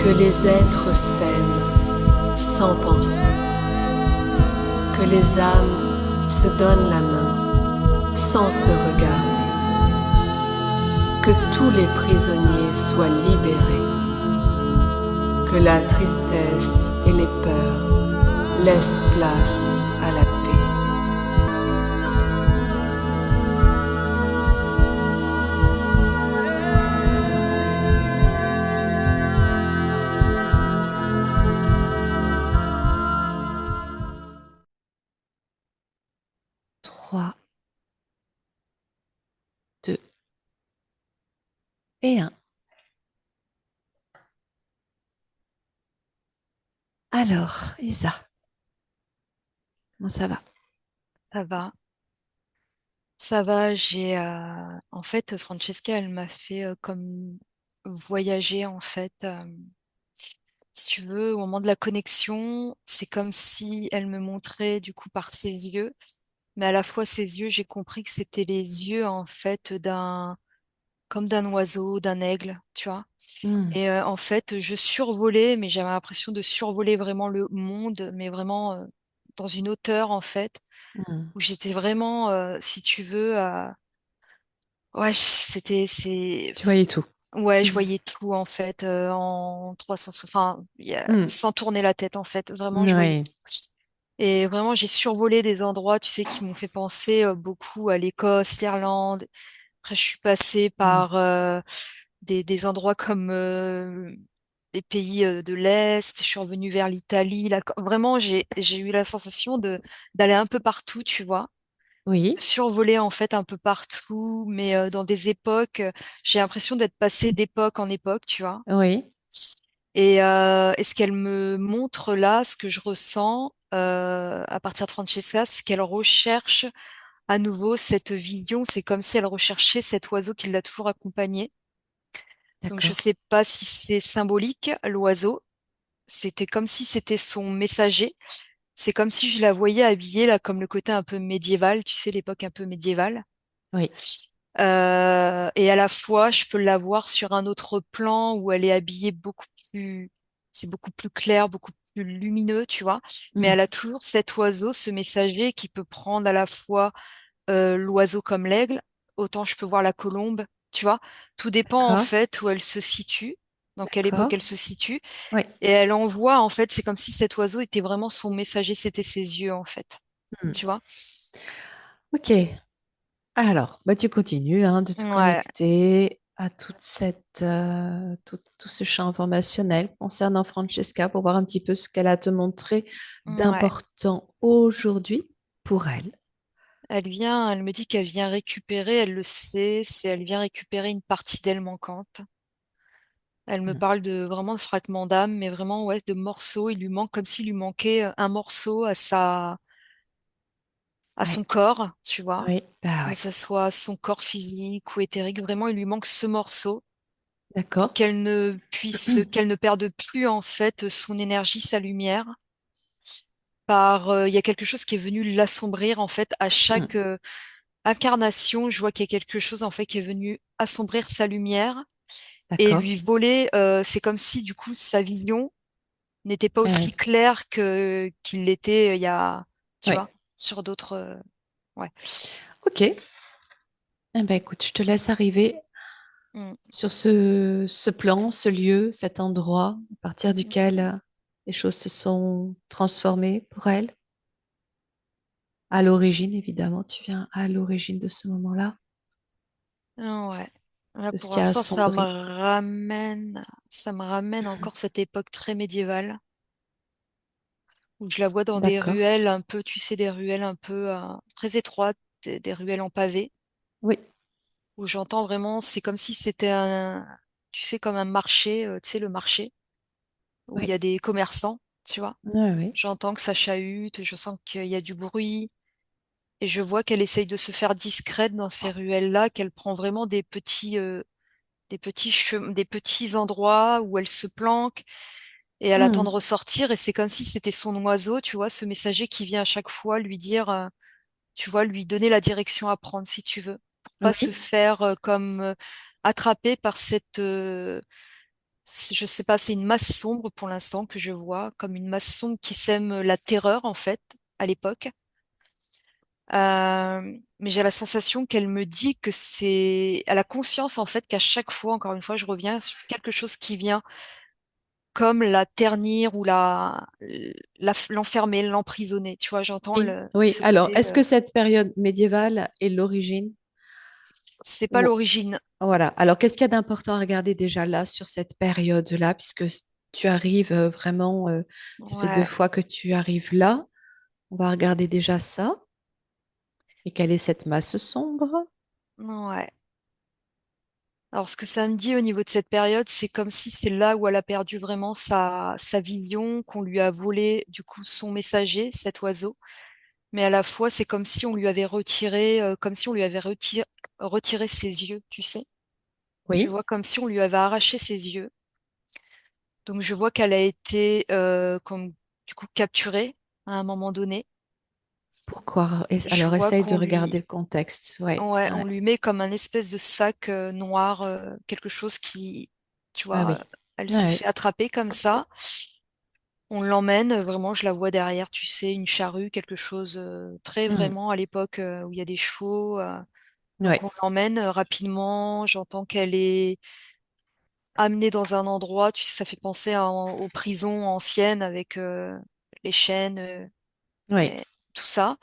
Que les êtres s'aiment sans penser, que les âmes se donnent la main sans se regarder, que tous les prisonniers soient libérés, que la tristesse et les peurs laissent place à la paix. Trois, deux et un. Alors, Isa, comment ça va? Ça va, ça va. En fait, Francesca, elle m'a fait comme voyager en fait. Si tu veux, au moment de la connexion, c'est comme si elle me montrait du coup par ses yeux, mais à la fois ses yeux, j'ai compris que c'était les yeux en fait comme d'un oiseau, d'un aigle, tu vois. Hmm, Et en fait, je survolais, mais j'avais l'impression de survoler vraiment le monde, mais vraiment dans une hauteur en fait, hmm. où j'étais vraiment, si tu veux, ouais, Tu voyais tout. ouais, je Hmm, voyais tout en fait en 300, enfin, hmm. sans tourner la tête en fait. Vraiment, je voyais Oui. tout. Et vraiment, j'ai survolé des endroits, tu sais, qui m'ont fait penser beaucoup à l'Écosse, l'Irlande. Après, je suis passée Hmm. par des endroits comme des pays de l'Est. Je suis revenue vers l'Italie. Vraiment, j'ai eu la sensation de d'aller un peu partout, tu vois, Oui, survoler en fait un peu partout, mais dans des époques, j'ai l'impression d'être passée d'époque en époque, tu vois. oui, Et ce qu'elle me montre là, ce que je ressens à partir de Francesca, c'est qu'elle recherche à nouveau cette vision. C'est comme si elle recherchait cet oiseau qui l'a toujours accompagnée. Donc je d'accord. sais pas si c'est symbolique, l'oiseau. C'était comme si c'était son messager. C'est comme si je la voyais habillée là, comme le côté un peu médiéval, tu sais, l'époque un peu médiévale. Oui, Et à la fois, je peux la voir sur un autre plan où elle est habillée beaucoup plus, c'est beaucoup plus clair, beaucoup plus lumineux, tu vois. Mais hmm. elle a toujours cet oiseau, ce messager qui peut prendre à la fois l'oiseau comme l'aigle, autant je peux voir la colombe, tu vois. Tout dépend en D'accord, fait où elle se situe, dans quelle époque d'accord. elle se situe. Oui. Et elle envoie, en fait, c'est comme si cet oiseau était vraiment son messager, c'était ses yeux, en fait. Hmm. Tu vois? Ok. Alors, bah, tu continues hein, de te Ouais, connecter à toute tout ce champ informationnel concernant Francesca pour voir un petit peu ce qu'elle a à te montrer ouais. d'important aujourd'hui pour elle. Elle me dit qu'elle vient récupérer, elle le sait, elle vient récupérer une partie d'elle manquante. Elle me Hmm. parle de vraiment de fragments d'âme, mais vraiment, ouais, de morceaux. Il lui manque comme s'il lui manquait un morceau à Ouais. son corps, tu vois. Oui, bah Que ouais. ça soit son corps physique ou éthérique, vraiment, il lui manque ce morceau pour D'accord. qu'elle ne perde plus, en fait, son énergie, sa lumière. Il y a quelque chose qui est venu l'assombrir, en fait, à Hmm. chaque incarnation. Je vois qu'il y a quelque chose, en fait, qui est venu assombrir sa lumière et D'accord. lui voler. C'est comme si, du coup, sa vision n'était pas Euh, aussi claire qu'il l'était il y a, tu oui. vois, sur d'autres. Ouais. Ok. Eh ben, écoute, je te laisse arriver Mm. sur ce plan, ce lieu, cet endroit, à partir duquel les choses se sont transformées pour elle. À l'origine, évidemment, tu viens à l'origine de ce moment-là, Ouais. Là, de ce pour qui a l'instant, assombri. ça me ramène encore cette époque très médiévale où je la vois dans des D'accord. ruelles un peu, tu sais, des ruelles un peu très étroites, des ruelles en pavé, Oui, où j'entends vraiment, c'est comme si c'était tu sais, comme un marché, tu sais, le marché, où il y oui, a des commerçants, tu vois. oui, oui. J'entends que ça chahute, je sens qu'il y a du bruit, et je vois qu'elle essaye de se faire discrète dans ces ruelles-là, qu'elle prend vraiment des petits endroits où elle se planque et elle attend Hmm. de ressortir. Et c'est comme si c'était son oiseau, tu vois, ce messager qui vient à chaque fois lui dire, tu vois, lui donner la direction à prendre si tu veux, pour pas se Oui, faire comme attraper par Je sais pas, c'est une masse sombre pour l'instant que je vois, comme une masse sombre qui sème la terreur en fait à l'époque. Mais j'ai la sensation qu'elle me dit que c'est, elle a conscience en fait qu'à chaque fois, encore une fois, je reviens sur quelque chose qui vient comme la ternir ou l'enfermer, l'emprisonner. Tu vois, j'entends Oui, oui. ce Alors, côté. est-ce que cette période médiévale est l'origine? C'est pas Ou l'origine. voilà. Alors, qu'est-ce qu'il y a d'important à regarder déjà là sur cette période-là, puisque tu arrives vraiment, ça fait deux Ouais, fois que tu arrives là. On va regarder déjà ça. Et quelle est cette masse sombre? ouais. Alors, ce que ça me dit au niveau de cette période, c'est comme si c'est là où elle a perdu vraiment sa vision, qu'on lui a volé du coup son messager, cet oiseau. Mais à la fois, c'est comme si on lui avait retiré, comme si on lui avait retiré ses yeux, tu sais. Je Oui. vois comme si on lui avait arraché ses yeux. Donc, je vois qu'elle a été comme du coup capturée à un moment donné. Pourquoi? Je Alors, vois essaye de qu'on regarder lui, le contexte. Ouais, ouais, on ouais. lui met comme un espèce de sac noir, quelque chose qui, tu Ah vois, oui. elle se Ouais. fait attraper comme ça. On l'emmène, vraiment, je la vois derrière, tu sais, une charrue, quelque chose très Hmm. vraiment à l'époque où il y a des chevaux. Donc Ouais. on l'emmène rapidement. J'entends qu'elle est amenée dans un endroit, tu sais, ça fait penser aux prisons anciennes avec les chaînes Oui. et tout ça.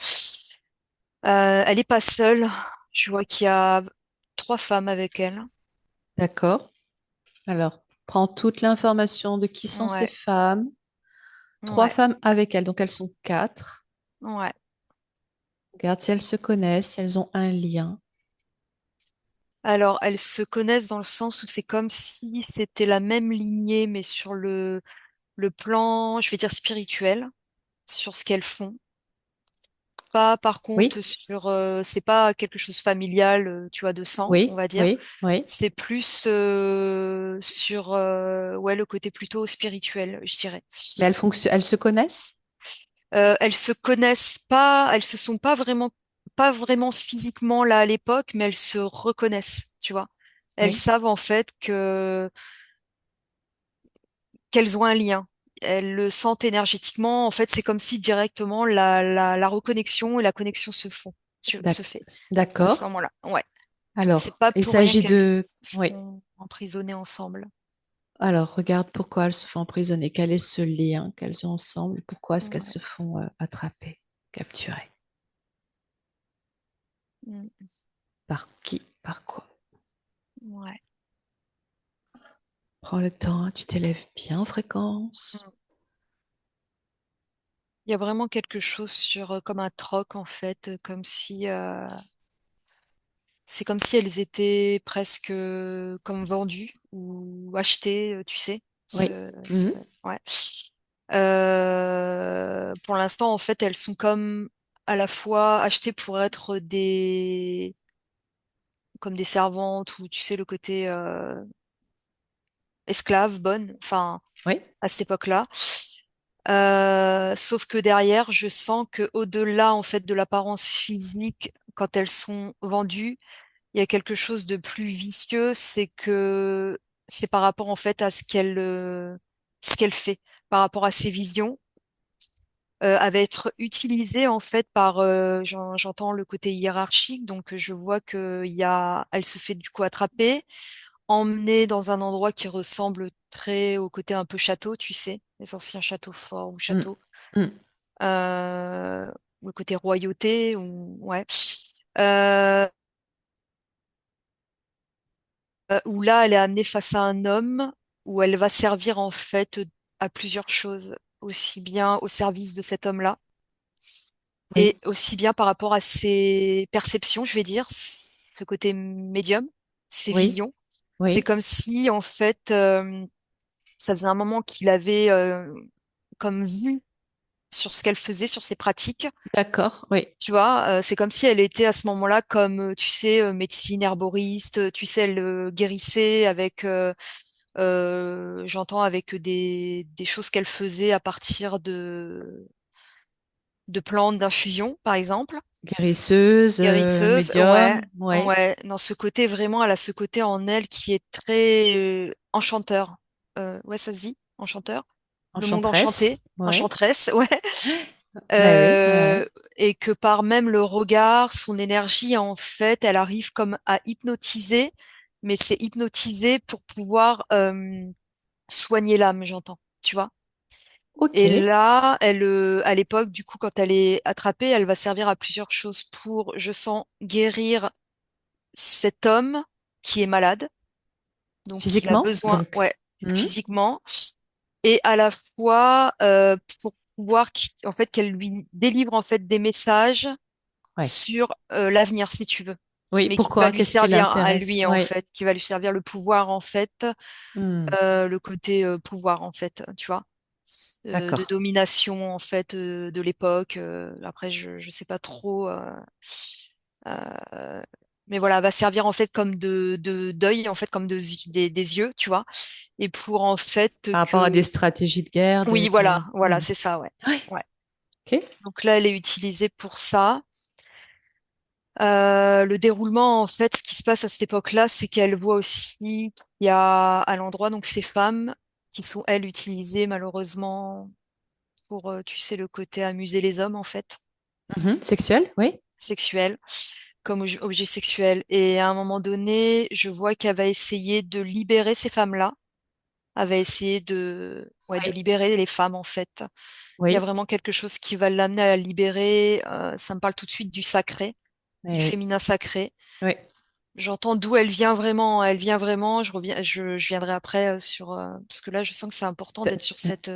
Elle est pas seule. Je vois qu'il y a 3 femmes avec elle. D'accord. Alors, prends toute l'information de qui sont ces Ouais, femmes. Trois ouais, femmes avec elles, donc elles sont quatre. ouais. Regarde si elles se connaissent, si elles ont un lien. Alors, elles se connaissent dans le sens où c'est comme si c'était la même lignée, mais sur le plan, je vais dire spirituel, sur ce qu'elles font. Pas par contre Oui, sur, c'est pas quelque chose familial, tu vois, de sang, on oui, va dire. oui, oui. C'est plus sur, ouais, le côté plutôt spirituel, je dirais. Mais elles se connaissent? Elles se connaissent pas, elles se sont pas vraiment physiquement là à l'époque, mais elles se reconnaissent, tu vois. Elles Oui. savent en fait que qu'elles ont un lien. Elles le sentent énergétiquement. En fait, c'est comme si directement la reconnexion et la connexion se D'ac- fait à ce D'accord. moment-là. Ouais. C'est Alors, pas il pour rien s'agit qu'elles de... se Oui. font emprisonner ensemble. Alors, regarde pourquoi elles se font emprisonner. Quel est ce lien qu'elles ont ensemble? Pourquoi est-ce qu'elles Ouais. se font attraper, capturer? Mm. Par qui? Par quoi? Ouais. Prends le temps, tu t'élèves bien en fréquence. Mm. Il y a vraiment quelque chose sur comme un troc en fait, comme si c'est comme si elles étaient presque comme vendues ou achetées, tu sais. Oui. Mhm. Ouais. Pour l'instant, en fait, elles sont comme à la fois achetées pour être comme des servantes ou tu sais le côté esclave, bonne, enfin Oui. à cette époque-là. Sauf que derrière, je sens que au-delà en fait de l'apparence physique, quand elles sont vendues, il y a quelque chose de plus vicieux, c'est que c'est par rapport en fait à ce qu'elle fait, par rapport à ses visions. Elle va être utilisée en fait par, j'entends le côté hiérarchique, donc je vois elle se fait du coup attraper, emmenée dans un endroit qui ressemble très au côté un peu château, tu sais, les anciens châteaux forts ou Mm. châteaux, Mm. euh, le côté royauté, ou ouais. Euh, où là, elle est amenée face à un homme, où elle va servir en fait à plusieurs choses, aussi bien au service de cet homme-là, et Oui. aussi bien par rapport à ses perceptions, je vais dire, ce côté médium, ses Oui. visions. C'est Oui. comme si, en fait, ça faisait un moment qu'il avait comme vue sur ce qu'elle faisait, sur ses pratiques. D'accord. Oui. Tu vois, c'est comme si elle était à ce moment-là comme, tu sais, médecine herboriste, tu sais, elle guérissait avec, j'entends avec des choses qu'elle faisait à partir de plantes d'infusion, par exemple. Guérisseuse, Guérisseuse, ouais, médium. Oui. ouais, dans ce côté vraiment, elle a ce côté en elle qui est très enchanteur. ouais, ça se dit, enchanteur, le monde Enchanteresse. enchanté, Ouais. enchanteresse, ouais. Bah oui, ouais. Euh, et que par même le regard, son énergie, en fait, elle arrive comme à hypnotiser, mais c'est hypnotiser pour pouvoir soigner l'âme, j'entends, tu vois. Ok. Et là, à l'époque, du coup, quand elle est attrapée, elle va servir à plusieurs choses pour, je sens, guérir cet homme qui est malade, donc il a Physiquement, besoin, donc. ouais, Hmm. physiquement, et à la fois pour pouvoir en fait qu'elle lui délivre en fait des messages Ouais. sur l'avenir, si tu veux, Oui, mais qui va pourquoi? lui Qu'est-ce qui servir à l'intéresse? lui en Oui. fait, qui va lui servir le pouvoir en fait, Hmm. le côté pouvoir en fait, tu vois, de D'accord. domination en fait de l'époque. Après, je sais pas trop. Euh, mais voilà, va servir en fait comme de d'œil, en fait, comme des yeux, tu vois. Et pour en fait Par rapport à des que. stratégies de guerre, Oui, de... voilà, Hmm. c'est ça, ouais. Ouais. Ouais. Ok. Donc là, elle est utilisée pour ça. Le déroulement, en fait, ce qui se passe à cette époque-là, c'est qu'elle voit aussi qu'il y a à l'endroit, donc ces femmes qui sont, elles, utilisées malheureusement pour, tu sais, le côté amuser les hommes, en fait, Mhm. Sexuel, oui. sexuel, comme objet sexuel. Et à un moment donné, je vois qu'elle va essayer de libérer ces femmes-là. Elle va essayer ouais, de Oui. libérer les femmes, en fait. Il y a Oui. vraiment quelque chose qui va l'amener à la libérer. Ça me parle tout de suite du sacré, du Oui. féminin sacré. Oui. J'entends d'où elle vient vraiment. Elle vient vraiment. Je viendrai après sur parce que là, je sens que c'est important d'être sur Cette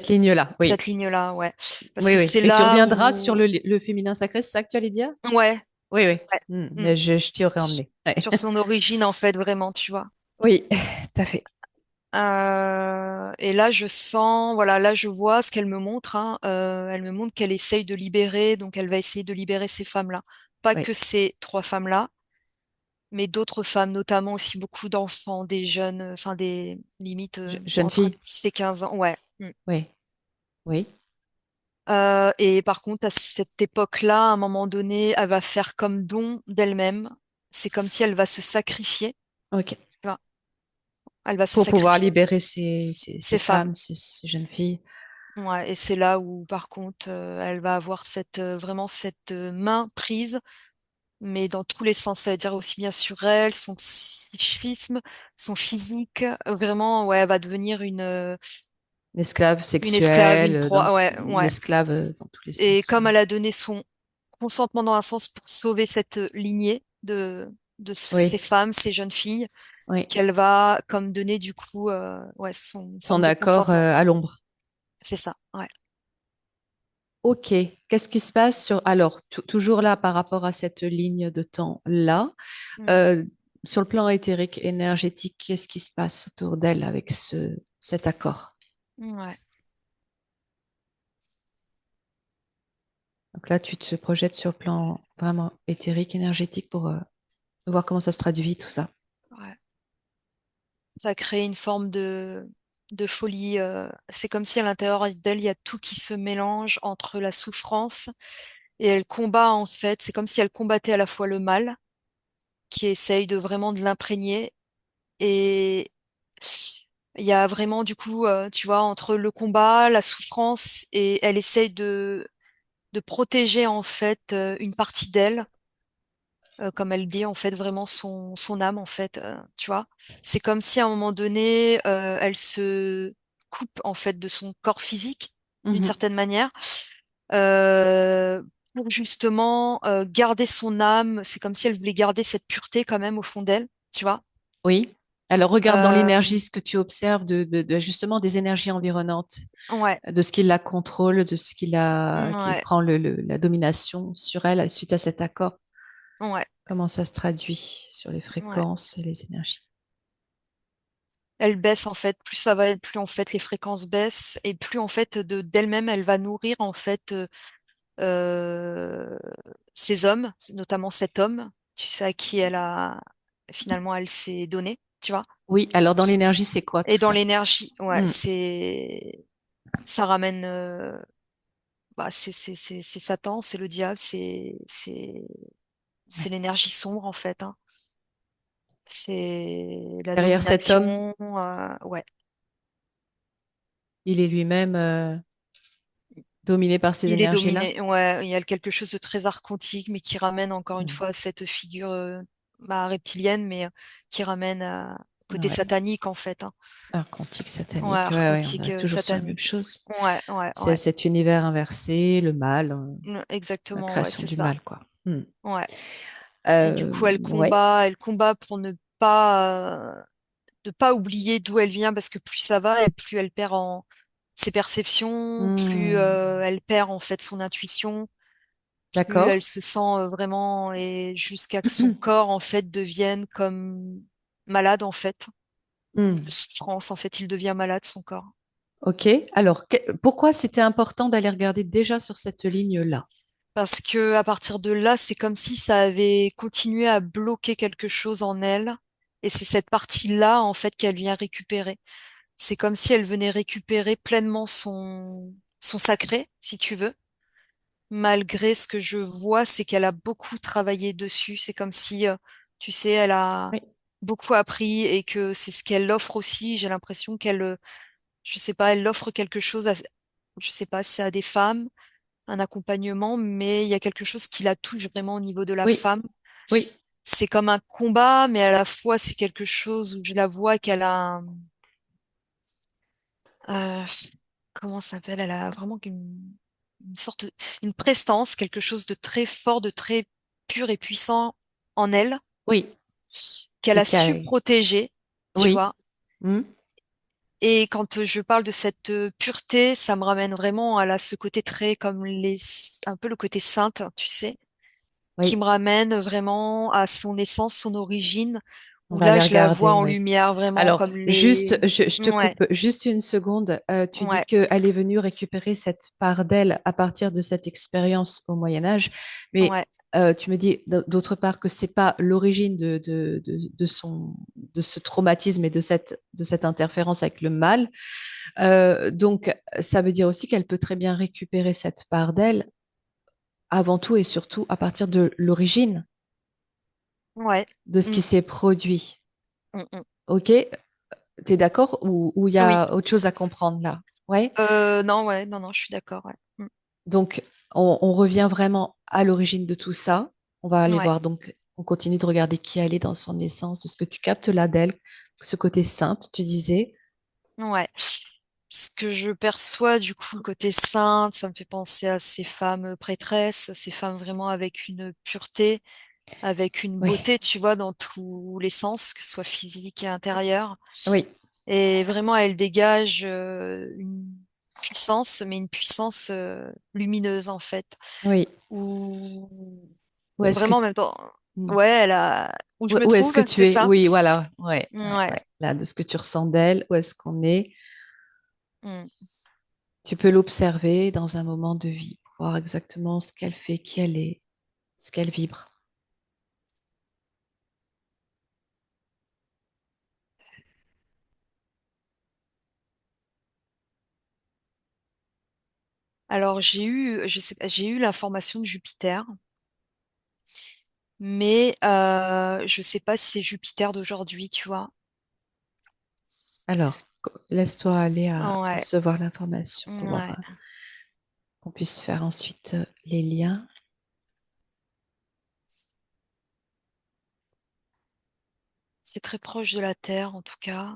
ligne-là, cette oui. ligne-là, ouais. Parce Oui, que oui. c'est Et tu là reviendras sur où, le féminin sacré, c'est ça que tu allais dire? ouais, Oui, oui. ouais, Hmm. mm. Mais je t'y aurais emmené. Ouais. Sur son origine en fait, vraiment, tu vois. Oui, tout à fait. Et là, je sens, voilà, là, je vois ce qu'elle me montre. Hein. Elle me montre qu'elle essaye de libérer, donc elle va essayer de libérer ces femmes-là. Pas Oui. que ces trois femmes-là, mais d'autres femmes, notamment aussi beaucoup d'enfants, des jeunes, enfin des limites Jeune entre fille. 10 et 15 ans. Ouais. Mm. Oui. Oui. Et par contre, à cette époque-là, à un moment donné, elle va faire comme don d'elle-même. C'est comme si elle va se sacrifier. OK. Tu vois. Elle va se Pour pouvoir sacrifier. libérer ces Ces femmes. femmes, ces jeunes filles. Ouais, et c'est là où, par contre, elle va avoir vraiment cette main prise, mais dans tous les sens. Ça veut dire aussi bien sur elle, son psychisme, son physique. Vraiment, ouais, elle va devenir Une esclave une esclave, sexuelle, Ouais, une ouais. esclave dans tous les Et sens. comme elle a donné son consentement dans un sens pour sauver cette lignée de Oui, ces femmes, ces jeunes filles, oui. qu'elle va comme donner du coup ouais, son Son forme de accord consentement. à l'ombre. C'est ça, ouais. OK. Qu'est-ce qui se passe sur... Alors, toujours là, par rapport à cette ligne de temps-là, Mm. euh, sur le plan éthérique, énergétique, qu'est-ce qui se passe autour d'elle avec cet accord? Ouais. Donc là, tu te projettes sur le plan vraiment éthérique, énergétique pour voir comment ça se traduit, tout ça. Ouais. Ça crée une forme de folie. C'est comme si à l'intérieur d'elle, il y a tout qui se mélange entre la souffrance et elle combat en fait. C'est comme si elle combattait à la fois le mal, qui essaye de vraiment de l'imprégner, et il y a vraiment du coup, tu vois, entre le combat, la souffrance, et elle essaye de protéger en fait une partie d'elle, comme elle dit en fait vraiment son âme en fait, tu vois. C'est comme si à un moment donné, elle se coupe en fait de son corps physique d'une Mhm. certaine manière, euh, pour justement garder son âme. C'est comme si elle voulait garder cette pureté quand même au fond d'elle, tu vois. Oui. Alors, regarde dans Euh, l'énergie ce que tu observes justement des énergies environnantes, ouais, de ce qui la contrôle, de ce qui ouais, prend la domination sur elle suite à cet accord. ouais, Comment ça se traduit sur les ouais. fréquences et les énergies. Elle baisse en fait, plus ça va, plus en fait les fréquences baissent, et plus en fait d'elle-même elle va nourrir en fait euh, ces hommes, notamment cet homme, tu sais, à qui elle a finalement elle s'est donnée, tu vois. Oui, alors dans l'énergie, c'est quoi tout Et dans ça? l'énergie, ouais, Hmm. ça ramène bah, c'est Satan, c'est le diable, c'est Ouais. l'énergie sombre en fait, hein. C'est la Derrière cet homme, domination, ouais. Il est lui-même dominé par ces Il est énergies-là? dominé. Ouais, il y a quelque chose de très archontique, mais qui ramène encore une Hmm. fois cette figure bah, reptilienne, mais qui ramène à côté Ouais. satanique en fait, hein. Un quantique Ouais, satanique. Ouais, ouais, on archontique, est toujours sur la même satanique. chose. Ouais, ouais, C'est ouais. cet univers inversé, le mal, la Exactement, ouais, création c'est du ça. mal, quoi. Hmm. Ouais. Et du Euh, coup, ouais. elle combat pour ne pas oublier d'où elle vient, parce que plus ça va et plus elle perd en ses perceptions, plus Hmm. elle perd en fait son intuition, plus D'accord. elle se sent vraiment et jusqu'à que son corps en fait devienne comme malade en fait, de Hmm. souffrance en fait, il devient malade son corps. Ok. Alors, pourquoi c'était important d'aller regarder déjà sur cette ligne-là? Parce que à partir de là, c'est comme si ça avait continué à bloquer quelque chose en elle, et c'est cette partie-là en fait qu'elle vient récupérer. C'est comme si elle venait récupérer pleinement son sacré, si tu veux. Malgré ce que je vois, c'est qu'elle a beaucoup travaillé dessus. C'est comme si, tu sais, elle a Oui. beaucoup appris et que c'est ce qu'elle offre aussi. J'ai l'impression je sais pas, elle offre quelque chose je sais pas, si c'est à des femmes, un accompagnement, mais il y a quelque chose qui la touche vraiment au niveau de la Oui. femme. Oui. C'est comme un combat, mais à la fois, c'est quelque chose où je la vois qu'elle a euh, comment ça s'appelle? Elle a vraiment une sorte, une prestance, quelque chose de très fort, de très pur et puissant en elle, Oui. qu'elle Et a qui a... su protéger, tu Oui. vois. Hmm. Et quand je parle de cette pureté, ça me ramène vraiment à ce côté très comme un peu le côté sainte, tu sais, qui Oui. me ramène vraiment à son essence, son origine, On où va là, aller je la vois regarder, en oui. lumière, vraiment Alors, comme juste, les... je te Ouais, coupe juste une seconde. Tu dis ouais, qu'elle est venue récupérer cette part d'elle à partir de cette expérience au Moyen Âge, mais ouais, tu me dis d'autre part que c'est pas l'origine de ce traumatisme et de cette interférence avec le mal. Donc, ça veut dire aussi qu'elle peut très bien récupérer cette part d'elle avant tout et surtout à partir de l'origine ouais. de ce qui Mm, s'est produit. mm, mm. Ok? T'es d'accord ou il y Oui. a autre chose à comprendre là? Ouais. Non, ouais, non, non, je suis d'accord, ouais. Donc, on revient vraiment à l'origine de tout ça. On va aller Ouais, voir. Donc, on continue de regarder qui elle est dans son essence, de ce que tu captes là d'elle, ce côté sainte, tu disais. ouais. Ce que je perçois, du coup, le côté sainte, ça me fait penser à ces femmes prêtresses, ces femmes vraiment avec une pureté, avec une Oui, beauté, tu vois, dans tous les sens, que ce soit physique et intérieur. oui, Et vraiment, elles dégagent une puissance, mais une puissance lumineuse, en fait, oui. où, Où où est-ce que vraiment, en même temps, hmm. ouais, où je me Où est-ce trouve, que c'est tu es? ça? Oui, voilà. Ouais, ouais, Ouais. ouais. Là, de ce que tu ressens d'elle, où est-ce qu'on est? Mm. Tu peux l'observer dans un moment de vie, pour voir exactement ce qu'elle fait, qui elle est, ce qu'elle vibre. Alors, je sais pas, j'ai eu l'information de Jupiter, mais je sais pas si c'est Jupiter d'aujourd'hui, tu vois. Alors, laisse-toi aller à Ouais, recevoir l'information pour voir ouais. qu'on puisse faire ensuite les liens. C'est très proche de la Terre, en tout cas.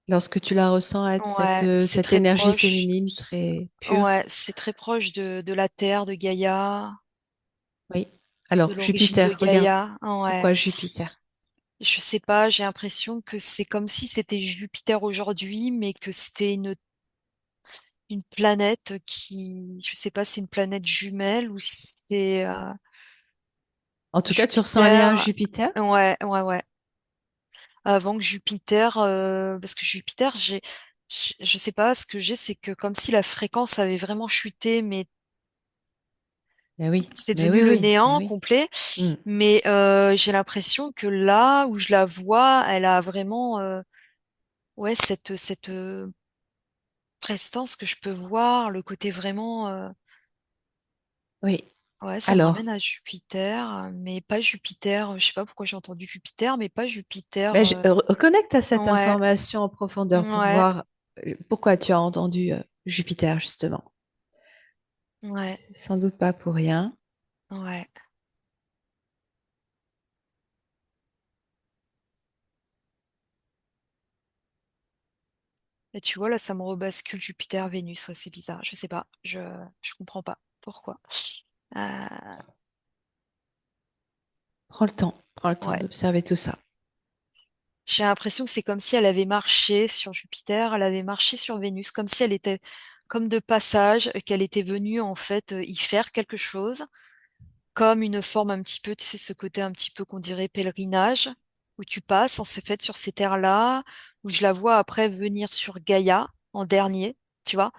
Lorsque tu la ressens être Ouais, c'est cette très énergie proche. féminine très pure, Ouais, c'est très proche de la Terre, de Gaïa, oui. de Alors, l'origine de Jupiter, regarde. Gaïa. Ouais. Pourquoi Jupiter? Je sais pas, j'ai l'impression que c'est comme si c'était Jupiter aujourd'hui, mais que c'était une planète qui, je sais pas si c'est une planète jumelle ou si c'est En tout cas, tu ressens un lien à Jupiter. Jupiter? Ouais, ouais, ouais. Avant que Jupiter, parce que Jupiter, je sais pas, ce que j'ai, c'est que comme si la fréquence avait vraiment chuté, mais c'est Mais devenu oui, le oui, mais néant oui. complet. Hmm. Mais j'ai l'impression que là où je la vois, elle a vraiment ouais, cette prestance que je peux voir, le côté vraiment Oui. ouais, ça me Alors, ramène à Jupiter, mais pas Jupiter, je sais pas pourquoi j'ai entendu Jupiter, mais pas Jupiter ben, reconnecte à cette ouais, information en profondeur pour ouais, voir Pourquoi tu as entendu Jupiter, justement? Ouais, C'est sans doute pas pour rien. ouais. Et tu vois, là, ça me rebascule Jupiter-Vénus. Ouais, c'est bizarre. Je sais pas. Je comprends pas. Pourquoi? Euh, Prends le temps ouais. d'observer tout ça. J'ai l'impression que c'est comme si elle avait marché sur Jupiter, elle avait marché sur Vénus, comme si elle était comme de passage, qu'elle était venue en fait y faire quelque chose, comme une forme un petit peu, tu sais, ce côté un petit peu qu'on dirait pèlerinage, où tu passes en fait sur ces terres-là, où je la vois après venir sur Gaïa en dernier, tu vois.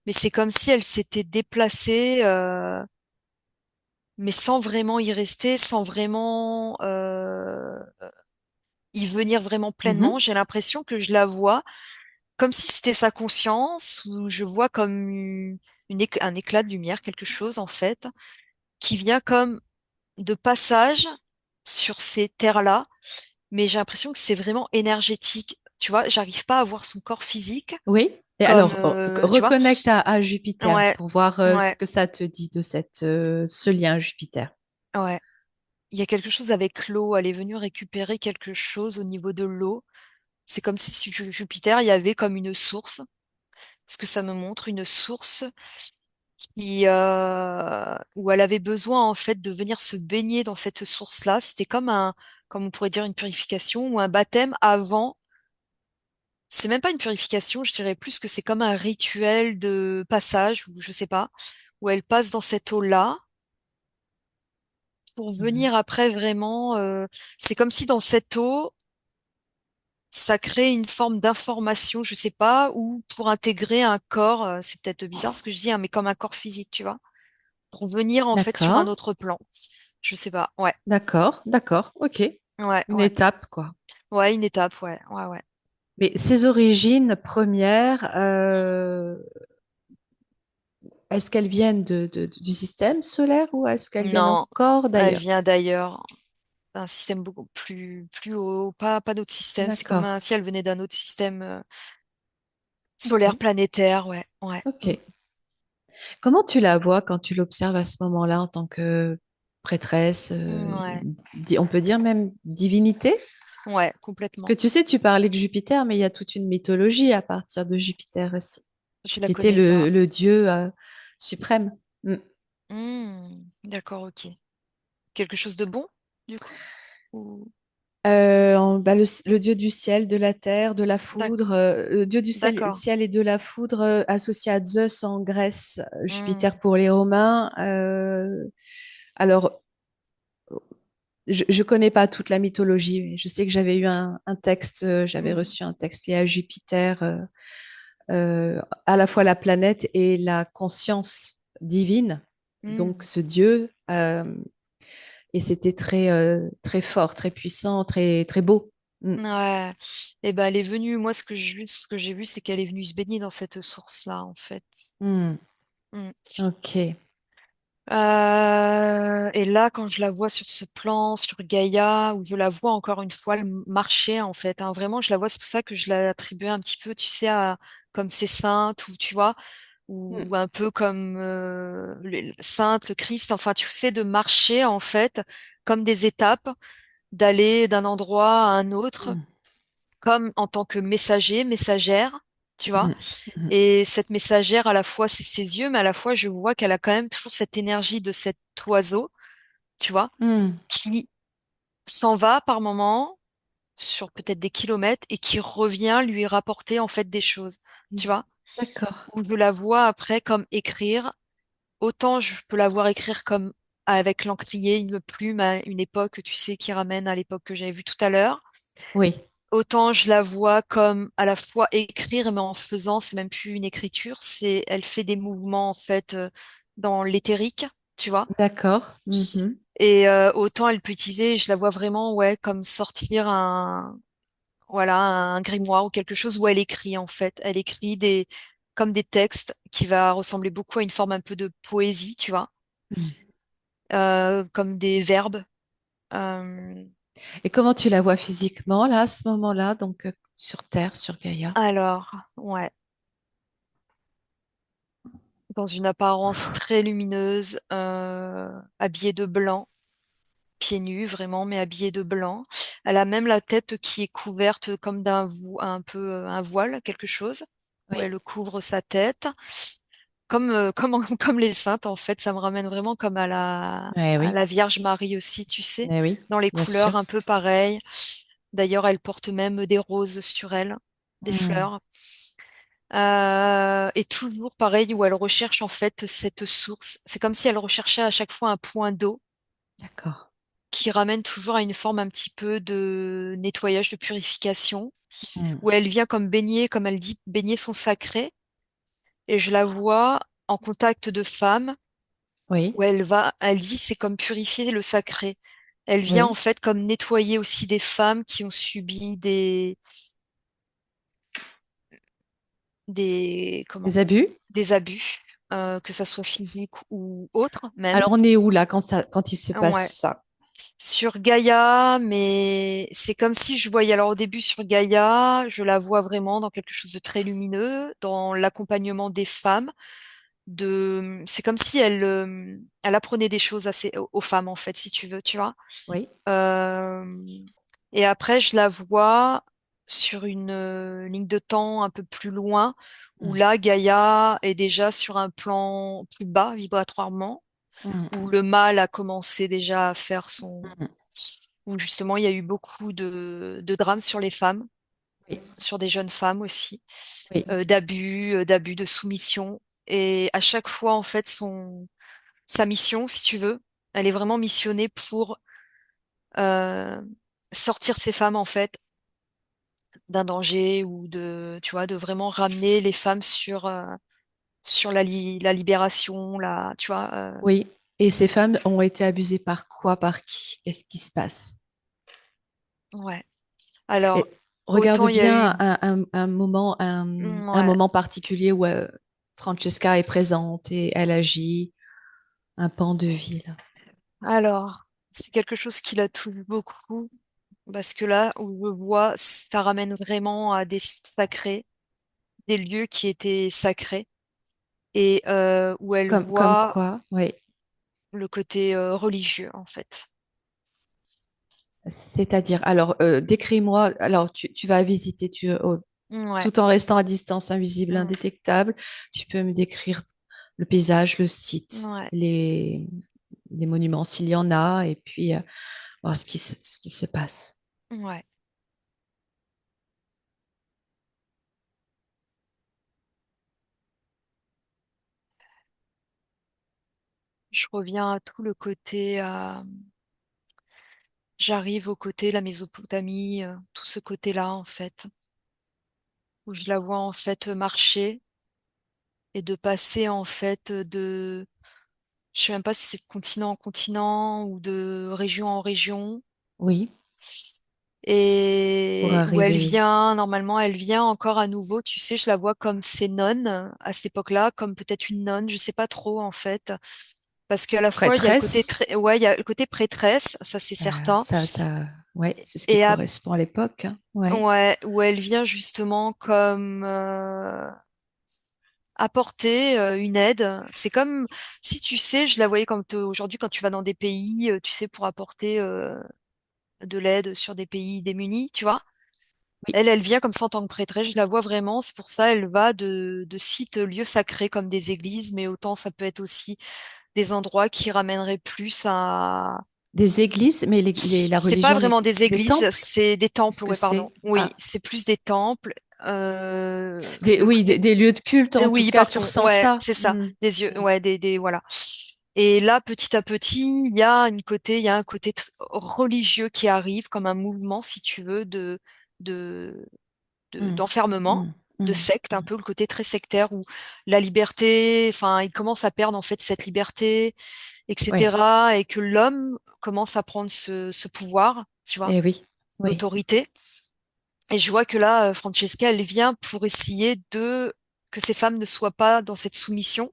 Mais c'est comme si elle s'était déplacée, mais sans vraiment y rester, sans vraiment y venir vraiment pleinement. Mhm. J'ai l'impression que je la vois comme si c'était sa conscience, ou je vois comme un éclat de lumière, quelque chose en fait, qui vient comme de passage sur ces terres-là, mais j'ai l'impression que c'est vraiment énergétique. Tu vois, j'arrive pas à voir son corps physique, Oui. Et comme, alors, tu vois, reconnecte à Jupiter ouais, pour voir ce ouais, que ça te dit de ce lien Jupiter. ouais. Il y a quelque chose avec l'eau, elle est venue récupérer quelque chose au niveau de l'eau. C'est comme si sur Jupiter, il y avait comme une source, parce que ça me montre une source où elle avait besoin en fait de venir se baigner dans cette source-là. C'était comme on pourrait dire une purification ou un baptême avant. C'est même pas une purification, je dirais plus que c'est comme un rituel de passage, ou je sais pas, où elle passe dans cette eau-là pour Mhm. venir après vraiment. C'est comme si dans cette eau, ça crée une forme d'information, je sais pas, ou pour intégrer un corps. C'est peut-être bizarre ce que je dis, hein, mais comme un corps physique, tu vois, pour venir en fait sur un D'accord, autre plan. Je sais pas. Ouais. d'accord, d'accord, ok. Ouais, Une ouais. étape, quoi. Ouais, une étape, ouais, ouais, ouais. Mais ses origines premières, est-ce qu'elles viennent du système solaire ou est-ce qu'elles viennent Non, encore elle d'ailleurs? vient d'ailleurs. Un système beaucoup plus haut, pas notre système. C'est comme D'accord, si elle venait d'un autre système ok, solaire planétaire, ouais, ouais. ok. Comment tu la vois quand tu l'observes à ce moment-là en tant que prêtresse, Ouais, on peut dire même divinité? ouais, Parce que complètement. tu sais, tu parlais de Jupiter, mais il y a toute une mythologie à partir de Jupiter aussi, Je la qui était connais pas. le dieu suprême. Mm. D'accord, ok. Quelque chose de bon, du coup? Ou- Bah, le dieu du ciel, de la terre, de la d'ac- foudre, le dieu du D'accord. ciel et de la foudre associé à Zeus en Grèce, Hmm, Jupiter pour les Romains. Alors, je connais pas toute la mythologie, mais je sais que j'avais eu un texte, j'avais mhm, reçu un texte lié à Jupiter, à la fois la planète et la conscience divine, donc hmm. ce dieu, et c'était très, très fort, très puissant, très, très beau. Mm. Ouais. Et ben, elle est venue, moi, ce que j'ai vu, c'est qu'elle est venue se baigner dans cette source-là, en fait. Mm. Hmm. Ok. Et là, quand je la vois sur ce plan, sur Gaïa, où je la vois encore une fois marcher, en fait, hein, vraiment, je la vois, c'est pour ça que je l'ai attribuée un petit peu, tu sais, comme ces saintes, ou tu vois, Mm. ou un peu comme les saintes, le Christ, enfin, tu sais, de marcher, en fait, comme des étapes, d'aller d'un endroit à un autre, Mm. comme en tant que messager, messagère, tu vois. Mm. Mm. Et cette messagère, à la fois, c'est ses yeux, mais à la fois, je vois qu'elle a quand même toujours cette énergie de cet oiseau, tu vois, Mm. qui s'en va par moment sur peut-être des kilomètres et qui revient lui rapporter en fait des choses, Mm. tu vois. D'accord. Où je la vois après comme écrire, autant je peux la voir écrire comme avec l'encrier, une plume à une époque, tu sais, qui ramène à l'époque que j'avais vue tout à l'heure. Oui, Autant je la vois comme à la fois écrire, mais en faisant, c'est même plus une écriture, elle fait des mouvements en fait dans l'éthérique, tu vois. d'accord. Mhm. Et autant elle peut utiliser, je la vois vraiment, ouais, comme sortir voilà, un grimoire ou quelque chose où elle écrit en fait. Elle écrit comme des textes qui va ressembler beaucoup à une forme un peu de poésie, tu vois, Mm. comme des verbes. Euh, Et comment tu la vois physiquement, là, à ce moment-là, donc sur Terre, sur Gaïa? alors, ouais. dans une apparence très lumineuse, habillée de blanc, pieds nus vraiment, mais habillée de blanc. Elle a même la tête qui est couverte comme un peu un voile, quelque chose, où Oui, elle couvre sa tête. Comme les saintes, en fait, ça me ramène vraiment comme eh à oui, la Vierge Marie aussi, tu sais, eh oui, dans les bien couleurs sûr. un peu pareilles. D'ailleurs, elle porte même des roses sur elle, des Hmm, fleurs. Et toujours pareil, où elle recherche en fait cette source. C'est comme si elle recherchait à chaque fois un point d'eau d'accord. qui ramène toujours à une forme un petit peu de nettoyage, de purification, Hmm, où elle vient comme baigner, comme elle dit, baigner son sacré. Et je la vois en contact de femmes oui, où elle dit c'est comme purifier le sacré. Elle vient en oui. fait comme nettoyer aussi des femmes qui ont subi comment, Des abus? des abus, que ça soit physique ou autre même. Alors, on est où là quand il se passe Ouais. ça? Sur Gaïa, mais c'est comme si je voyais, alors au début sur Gaïa, je la vois vraiment dans quelque chose de très lumineux, dans l'accompagnement des femmes. C'est comme si elle apprenait des choses aux femmes, en fait, si tu veux, tu vois. Oui. Euh, et après, je la vois sur une ligne de temps un peu plus loin, où Hmm, là, Gaïa est déjà sur un plan plus bas vibratoirement, hmm, où le mal a commencé déjà à faire hmm. où justement il y a eu beaucoup de drames sur les femmes, Oui, sur des jeunes femmes aussi, oui. d'abus, de soumission. Et à chaque fois, en fait, sa mission, si tu veux, elle est vraiment missionnée pour euh, sortir ces femmes, en fait, d'un danger ou tu vois, de vraiment ramener les femmes sur la libération, tu vois. Oui. Et ces femmes ont été abusées par quoi, par qui? Qu'est-ce qui se passe? Ouais. Alors, Et regarde autant il y a bien eu, un ouais. moment particulier où Francesca est présente et elle agit, un pan de vie, là. Alors, c'est quelque chose qui la touche beaucoup. Parce que là, où je vois, ça ramène vraiment à des sites sacrés, des lieux qui étaient sacrés, et où elle Comme voit quoi, oui. le côté religieux, en fait. C'est-à-dire, alors, décris-moi, alors tu vas visiter, Ouais, tout en restant à distance, invisible, mm, indétectable, tu peux me décrire le paysage, le site, ouais, les monuments s'il y en a, et puis voir ce qui se passe. ouais. Je reviens à tout le côté, j'arrive au côté, la Mésopotamie, tout ce côté-là, en fait, où je la vois, en fait, marcher et de passer, en fait, je sais même pas si c'est de continent en continent ou de région en région. Oui, pour Et où elle arriver vient, normalement, elle vient encore à nouveau, tu sais, je la vois comme ces nonnes à cette époque-là, comme peut-être une nonne, je sais pas trop en fait, parce qu'à la fois il y a le côté prêtresse. très, ouais, il y a le côté prêtresse, ça c'est certain, Ouais, c'est ce qui et correspond à l'époque, hein. Ouais, ouais, où elle vient justement comme apporter une aide. C'est comme si tu sais, je la voyais comme aujourd'hui quand tu vas dans des pays, tu sais, pour apporter de l'aide sur des pays démunis, tu vois. oui, Elle vient comme ça en tant que prêtresse, je la vois vraiment, c'est pour ça elle va de sites, lieux sacrés comme des églises, mais autant ça peut être aussi des endroits qui ramèneraient plus à... des églises, mais la C'est pas religion vraiment des des églises, temples. c'est des Qu'est-ce temples, que ouais, pardon. c'est? Oui, Ah, c'est plus des temples. Le oui, côté... des lieux de culte en tout Oui, cas. Tu pardon, ressens ouais, ça? c'est ça, Hmm. des yeux, ouais, voilà. Et là, petit à petit, il y a un côté religieux qui arrive, comme un mouvement, si tu veux, de Hmm. d'enfermement, Hmm. de Hmm. secte, un peu le côté très sectaire où la liberté, enfin, il commence à perdre en fait cette liberté, Ouais. etc. Et que l'homme commence à prendre ce pouvoir, tu vois, Eh oui, oui, l'autorité. Et je vois que là, Francesca, elle vient pour essayer de que ces femmes ne soient pas dans cette soumission,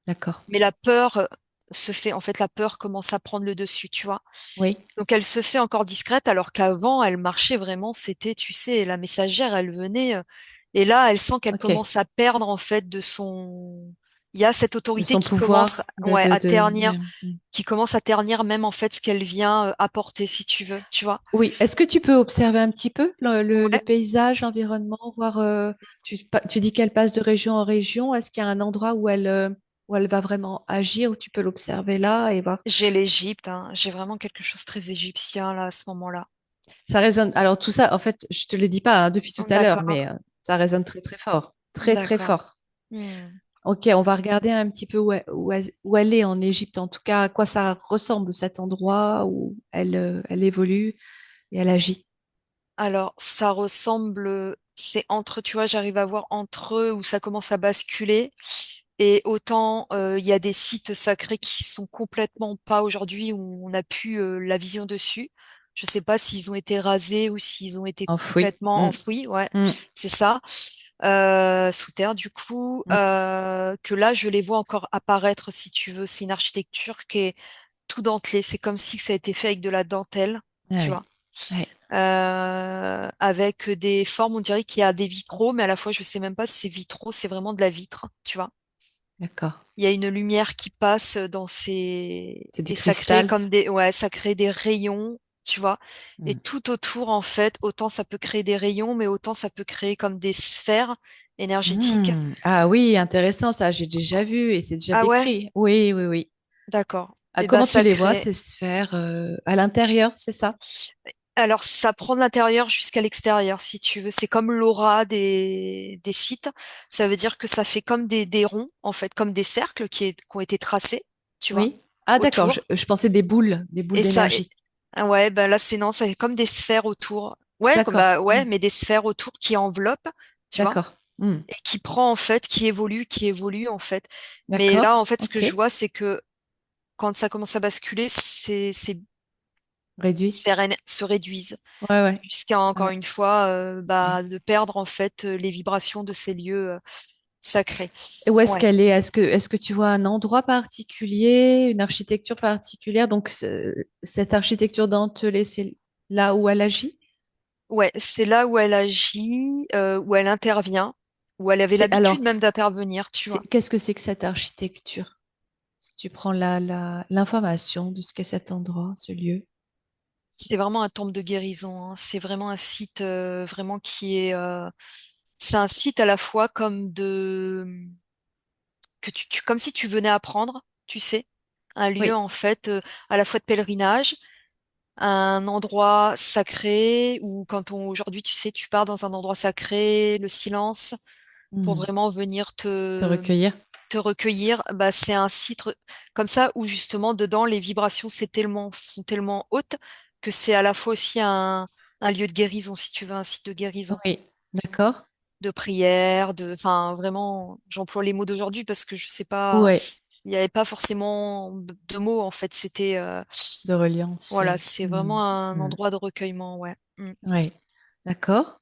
d'accord. mais la peur se fait, en fait, la peur commence à prendre le dessus, tu vois. Oui, Donc elle se fait encore discrète alors qu'avant elle marchait vraiment, c'était, tu sais, la messagère, elle venait et là elle sent qu'elle ok. commence à perdre en fait de son... Il y a cette de autorité son qui commence, pouvoir, ouais, à ternir, ouais. qui commence à ternir même en fait ce qu'elle vient apporter, si tu veux, tu vois. Oui, est-ce que tu peux observer un petit peu le Ouais, paysage, l'environnement, voir, tu dis qu'elle passe de région en région, est-ce qu'il y a un endroit où elle va vraiment agir, où tu peux l'observer là et voir? j'ai l'Égypte, hein. J'ai vraiment quelque chose de très égyptien là à ce moment-là. Ça résonne. Alors tout ça, en fait, je te le dis pas hein, depuis tout à l'heure, D'accord, mais ça résonne très très fort, très très d'accord. fort. Hmm. Ok, on va regarder un petit peu où elle est en Égypte, en tout cas, à quoi ça ressemble cet endroit où elle évolue et elle agit. Alors, ça ressemble, c'est entre, tu vois, j'arrive à voir entre eux où ça commence à basculer. Et autant il y a des sites sacrés qui sont complètement pas aujourd'hui où on a pu la vision dessus. Je sais pas s'ils ont été rasés ou s'ils ont été Enfoui. complètement Mm, enfouis. Ouais, mm, c'est ça. Sous terre, du coup, mm. que là, je les vois encore apparaître, si tu veux. C'est une architecture qui est tout dentelée. C'est comme si ça a été fait avec de la dentelle, Ah tu oui. vois. Ouais, Avec des formes, on dirait qu'il y a des vitraux, mais à la fois, je sais même pas si c'est vitraux, c'est vraiment de la vitre, tu vois. d'accord. Il y a une lumière qui passe dans ces... C'est du Et ça crée cristal. comme des... Ouais, ça crée des rayons, tu vois. Et Mm. tout autour, en fait, autant ça peut créer des rayons, mais autant ça peut créer comme des sphères énergétiques. Ah oui, intéressant ça, j'ai déjà vu et c'est déjà Ah ouais? décrit. Oui, oui, oui. D'accord. Ah, Et ben comment tu ça les vois, crée... ces sphères à l'intérieur, c'est ça? Alors, ça prend de l'intérieur jusqu'à l'extérieur, si tu veux. C'est comme l'aura des sites. Ça veut dire que ça fait comme des ronds, en fait, comme des cercles qui ont été tracés, tu vois, Oui. Ah d'accord, autour. je pensais des boules Et ça, d'énergie. ah ouais, ben là, c'est non, ça fait comme des sphères autour. Ouais, D'accord. bah ouais, mais des sphères autour qui enveloppent, tu vois, D'accord. Hmm. et qui prend, en fait, qui évolue, en fait. Mais là, D'accord. en fait, ce que Ok. je vois, c'est que quand ça commence à basculer, ces Réduit. sphères se réduisent. Ouais, ouais. Jusqu'à encore Ouais. une fois Mm. bah, de perdre en fait les vibrations de ces lieux sacrés. Et où est-ce Ouais, qu'elle est? Est-ce que tu vois un endroit particulier, une architecture particulière? Donc cette architecture dentelée, c'est là où elle agit? ouais, c'est là où elle agit, où elle intervient, où elle avait C'est l'habitude alors, même d'intervenir, tu vois. qu'est-ce que c'est que cette architecture? Si tu prends l'information de ce qu'est cet endroit, ce lieu. C'est vraiment un temple de guérison, hein. C'est vraiment un site vraiment qui est, c'est un site à la fois comme de que comme si tu venais apprendre, tu sais, un lieu Oui. en fait à la fois de pèlerinage, un endroit sacré où quand on aujourd'hui tu sais tu pars dans un endroit sacré, le silence pour Hmm. vraiment venir Te recueillir. te recueillir, bah c'est un site comme ça où justement dedans les vibrations sont tellement hautes que c'est à la fois aussi un lieu de guérison si tu veux, un site de guérison, Oui. D'accord. de prière, de enfin vraiment j'emploie les mots d'aujourd'hui parce que je sais pas Ouais. il n'y avait pas forcément de mots en fait, c'était De reliance. voilà, Oui. c'est Hmm. vraiment un Hmm. endroit de recueillement, ouais. Mm. Oui. D'accord.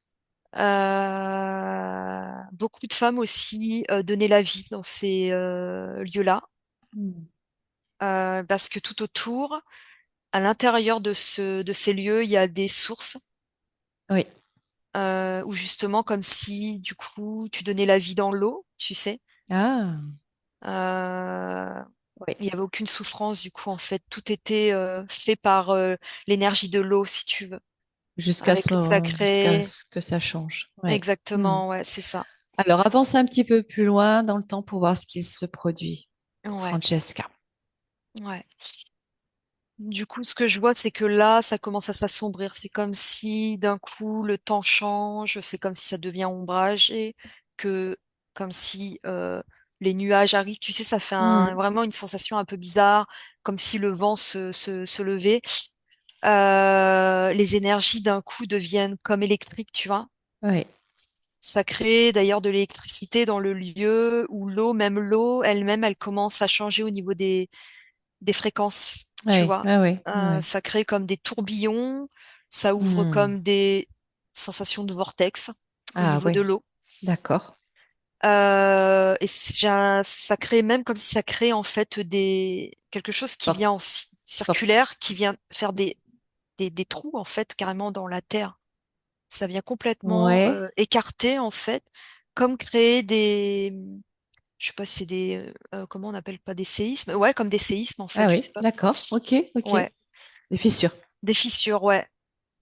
Beaucoup de femmes aussi donnaient la vie dans ces lieux-là, Hmm. parce que tout autour, à l'intérieur de ces lieux, il y a des sources Oui. où justement, comme si du coup, tu donnais la vie dans l'eau, tu sais. Ah. Euh, Oui. il n'y avait aucune souffrance, du coup, en fait, tout était fait par l'énergie de l'eau, si tu veux, Jusqu'à avec ce le moment, jusqu'à sacré. ce que ça change. Oui. Hmm. Exactement, ouais, c'est ça. Alors, avance un petit peu plus loin dans le temps pour voir ce qui se produit. Ouais, Francesca. ouais. Du coup, ce que je vois, c'est que là, ça commence à s'assombrir. C'est comme si d'un coup, le temps change, c'est comme si ça devient ombragé, que comme si les nuages arrivent. Tu sais, ça fait Hmm. vraiment une sensation un peu bizarre, comme si le vent se levait. Les énergies d'un coup deviennent comme électriques, tu vois. Oui. Ça crée d'ailleurs de l'électricité dans le lieu où l'eau, même l'eau elle-même, elle commence à changer au niveau des fréquences, tu Oui. vois. Oui. Oui. Oui. Ça crée comme des tourbillons, ça ouvre Hmm. comme des sensations de vortex au Ah niveau de oui. l'eau. D'accord. Et ça crée même comme si ça crée en fait quelque chose qui Fort, vient en fort. circulaire, qui vient faire des trous en fait carrément dans la terre. Ça vient complètement Ouais. écarter en fait, comme créer Je sais pas si c'est des, comment on appelle, pas des séismes? Ouais, comme des séismes en Ah fait, je oui, sais pas. d'accord. Ok, ok. Ouais, Des fissures. des fissures, ouais.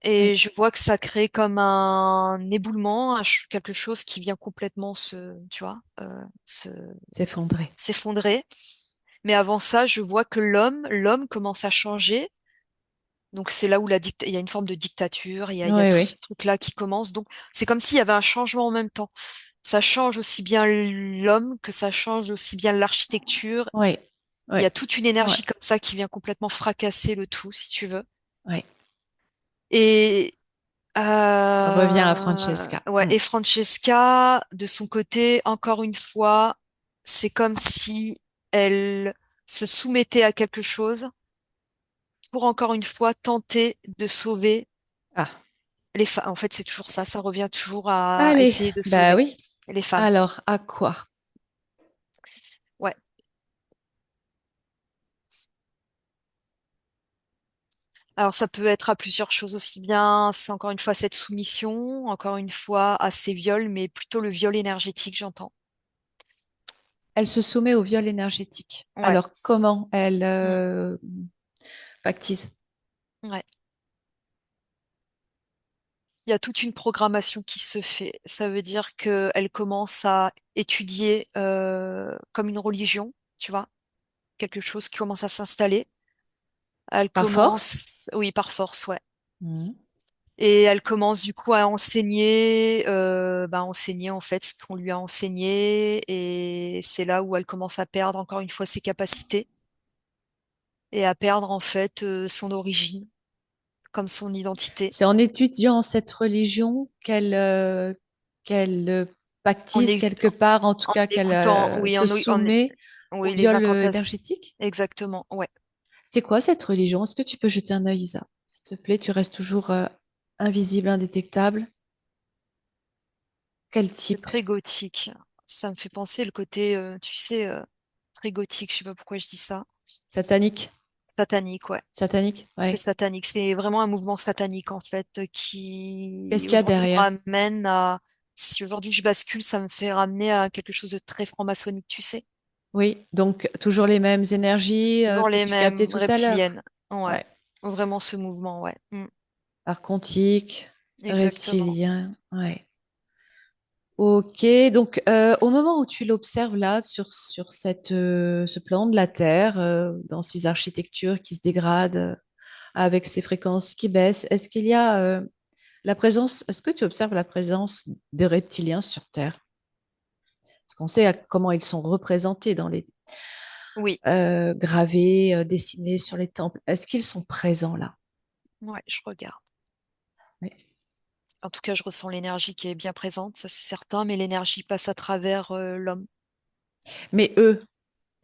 Oui, Et je vois que ça crée comme un éboulement, quelque chose qui vient complètement tu vois, s'effondrer. s'effondrer. Mais avant ça, je vois que l'homme commence à changer. Donc c'est là où il y a une forme de dictature, il y a Oui, tout oui, ce truc-là qui commence. Donc c'est comme s'il y avait un changement en même temps. Ça change aussi bien l'homme que ça change aussi bien l'architecture. oui, Il oui, y a toute une oui, énergie comme ça qui vient complètement fracasser le tout, si tu veux. oui. Et Reviens à Francesca. ouais, Mm. et Francesca, de son côté, encore une fois, c'est comme si elle se soumettait à quelque chose pour encore une fois tenter de sauver Ah, les femmes. En fait, c'est toujours ça, ça revient toujours à allez, essayer de bah sauver oui. les femmes. Alors, à quoi? Ouais. Alors ça peut être à plusieurs choses aussi bien, c'est encore une fois cette soumission, encore une fois à ces viols, mais plutôt le viol énergétique, j'entends. Elle se soumet au viol énergétique. Ouais. Alors, comment elle Mm. pactise? Ouais. Il y a toute une programmation qui se fait. Ça veut dire qu'elle commence à étudier comme une religion, tu vois, quelque chose qui commence à s'installer. Elle Par force? commence, oui, par force, ouais. Mm. Et elle commence du coup à enseigner, enseigner en fait ce qu'on lui a enseigné. Et c'est là où elle commence à perdre encore une fois ses capacités et à perdre en fait son origine, comme son identité. C'est en étudiant cette religion qu'elle En, pactise é- quelque part, en tout en cas qu'elle écoutant, oui, se soumet au oui, les viol incantations. énergétique. Exactement, ouais. C'est quoi cette religion? Est-ce que tu peux jeter un œil, Isa? S'il te plaît, tu restes toujours invisible, indétectable. Quel C'est type? très gothique. Ça me fait penser le côté, tu sais, très gothique. Je sais pas pourquoi je dis ça. Satanique? Satanique, ouais. Satanique? C'est Ouais. satanique. C'est vraiment un mouvement satanique, en fait, Qu'est-ce qui qu'il y a aujourd'hui me derrière? ramène à. Si aujourd'hui je bascule, ça me fait ramener à quelque chose de très franc-maçonnique, tu sais. Oui, donc toujours les mêmes énergies Toujours que les tu captais mêmes tout à l'heure. reptiliennes. Ouais. Ouais. Vraiment ce mouvement, ouais. Archontique, Exactement. reptilien. Ouais. Ok, donc au moment où tu l'observes là, sur ce plan de la Terre, dans ces architectures qui se dégradent, avec ces fréquences qui baissent, est-ce que tu observes la présence de reptiliens sur Terre? Parce qu'on sait comment ils sont représentés dans les Oui, gravés, dessinés sur les temples. Est-ce qu'ils sont présents là? ouais, je regarde. Oui. En tout cas, je ressens l'énergie qui est bien présente, ça c'est certain, mais l'énergie passe à travers l'homme. Mais eux,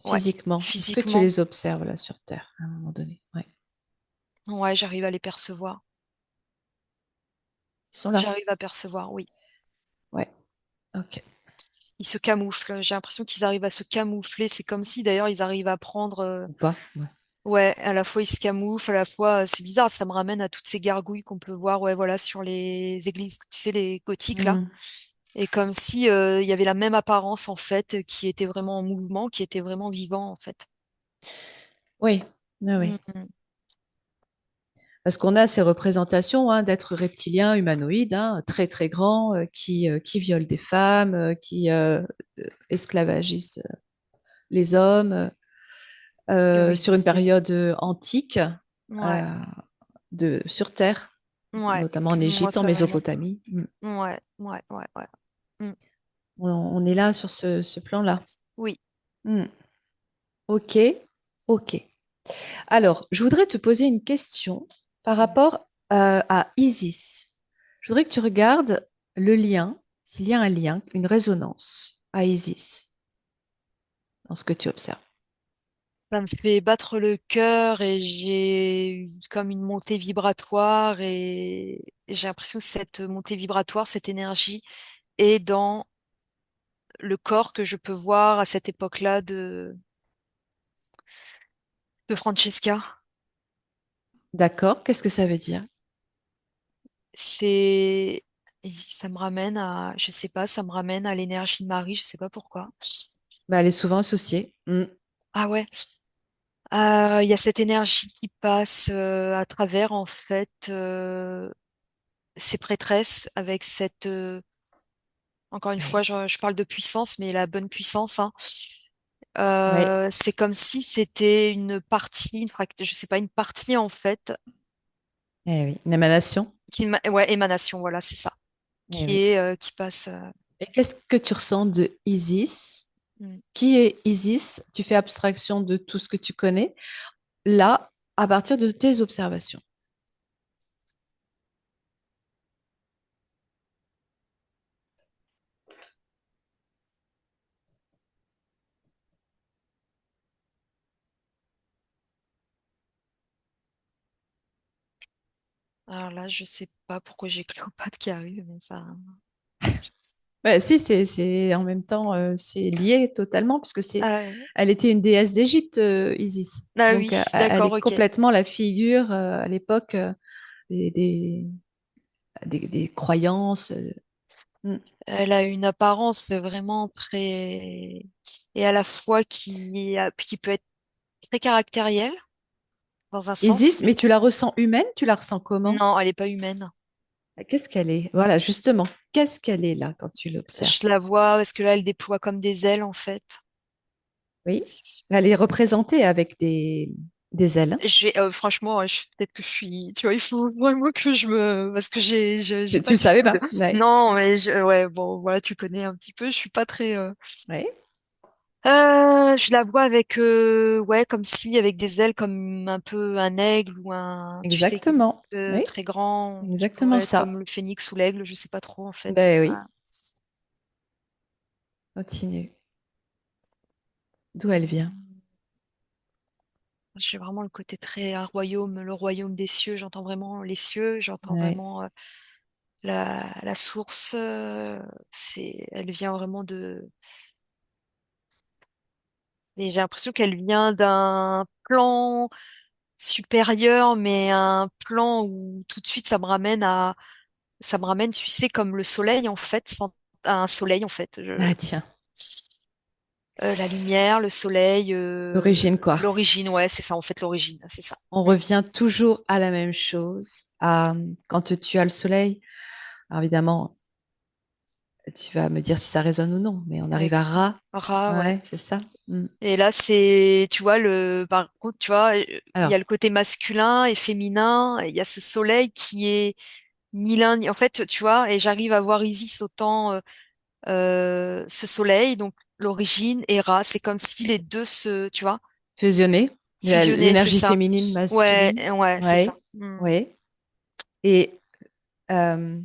Ouais. physiquement, est-ce que tu Physiquement, les observes là sur Terre à un moment donné? Ouais. ouais, j'arrive à les percevoir. Ils sont là. J'arrive à percevoir, oui. Ouais. Ok. Ils se camouflent. J'ai l'impression qu'ils arrivent à se camoufler. C'est comme si d'ailleurs ils arrivent à prendre. Ou pas? Ouais. Ouais, à la fois ils se camouflent, à la fois c'est bizarre. Ça me ramène à toutes ces gargouilles qu'on peut voir, ouais, voilà, sur les églises, tu sais, les gothiques là. Mhm. Et comme si il y avait la même apparence en fait, qui était vraiment en mouvement, qui était vraiment vivant en fait. Oui. Ah oui. Mhm. Parce qu'on a ces représentations hein, d'êtres reptiliens humanoïdes, hein, très très grands, qui violent des femmes, qui esclavagisent les hommes, Oui, je sur une sais. période antique Ouais, euh, sur Terre, ouais. notamment en Moi Égypte, en ça me remonte. Mésopotamie. Ouais, ouais, ouais, ouais. Mm. On est là sur ce plan-là. Oui. Mm. Ok, ok. Alors, je voudrais te poser une question par rapport à Isis. Je voudrais que tu regardes le lien, s'il y a un lien, une résonance à Isis dans ce que tu observes. Ça me fait battre le cœur et j'ai comme une montée vibratoire et j'ai l'impression que cette montée vibratoire, cette énergie est dans le corps que je peux voir à cette époque-là de Francesca. D'accord? Qu'est-ce que ça veut dire? Ça me ramène à, je sais pas, ça me ramène à l'énergie de Marie, je sais pas pourquoi. Bah, elle est souvent associée. Ah ouais. Il y a cette énergie qui passe à travers, en fait, ces prêtresses avec cette, encore une fois, Oui, je parle de puissance, mais la bonne puissance, hein. oui, C'est comme si c'était une partie, je sais pas, une partie, en fait, eh oui. Une émanation. ouais, émanation, voilà, c'est ça, Eh oui. qui passe. Et qu'est-ce que tu ressens de Isis? Hmm. Qui est Isis? Tu fais abstraction de tout ce que tu connais, là, à partir de tes observations. Alors là, je sais pas pourquoi j'ai Cléopâtre qui arrive, mais ça. Ouais, si, en même temps, c'est lié totalement, puisque Ah, elle était une déesse d'Égypte, Isis. ah Donc, oui, elle d'accord, est ok. complètement la figure, à l'époque, des, des, des croyances. Mm. Elle a une apparence vraiment très... et à la fois qui peut être très caractérielle, dans un sens. Isis, mais tu la ressens humaine, tu la ressens comment? Non, elle n'est pas humaine. Qu'est-ce qu'elle est? Voilà, justement, qu'est-ce qu'elle est là quand tu l'observes? Je la vois parce que là, elle déploie comme des ailes, en fait. Oui, elle est représentée avec des ailes. Franchement, peut-être que je suis... Tu vois, il faut vraiment que je me... Parce que j'ai Tu pas le du savais tout de... pas? Ouais. Non, mais ouais, bon, voilà, tu connais un petit peu. Je suis pas très... Ouais, Je la vois avec, ouais, comme si, avec des ailes comme un peu un aigle ou un, tu sais, exactement. Oui, très grand, qui exactement pourrait être ça. comme le phénix ou l'aigle, je sais pas trop en fait. Ben oui, Ah. continue. D'où elle vient? J'ai vraiment le côté très un royaume, le royaume des cieux. J'entends vraiment les cieux, j'entends Ouais. vraiment la source. Elle vient vraiment de. Et j'ai l'impression qu'elle vient d'un plan supérieur, mais un plan où tout de suite ça me ramène, tu sais, comme le soleil en fait, à un soleil en fait. Ah tiens, La lumière, le soleil, l'origine quoi. l'origine, ouais, c'est ça en fait, l'origine, c'est ça. On Mm. revient toujours à la même chose. À, quand tu as le soleil, alors évidemment, tu vas me dire si ça résonne ou non, mais on arrive Avec à Ra. Ouais. Ouais, c'est ça. Mm. Et là, tu vois, par contre, tu vois, il y Alors, a le côté masculin et féminin, et il y a ce soleil qui est ni l'un, ni, en fait, tu vois, et j'arrive à voir Isis autant, ce soleil, donc l'origine, et Ra, c'est comme si les deux tu vois, fusionner, fusionnaient, c'est l'énergie ça. féminine, Ouais, masculine. ouais, c'est ça. Ouais, Mm. ouais. Et euh,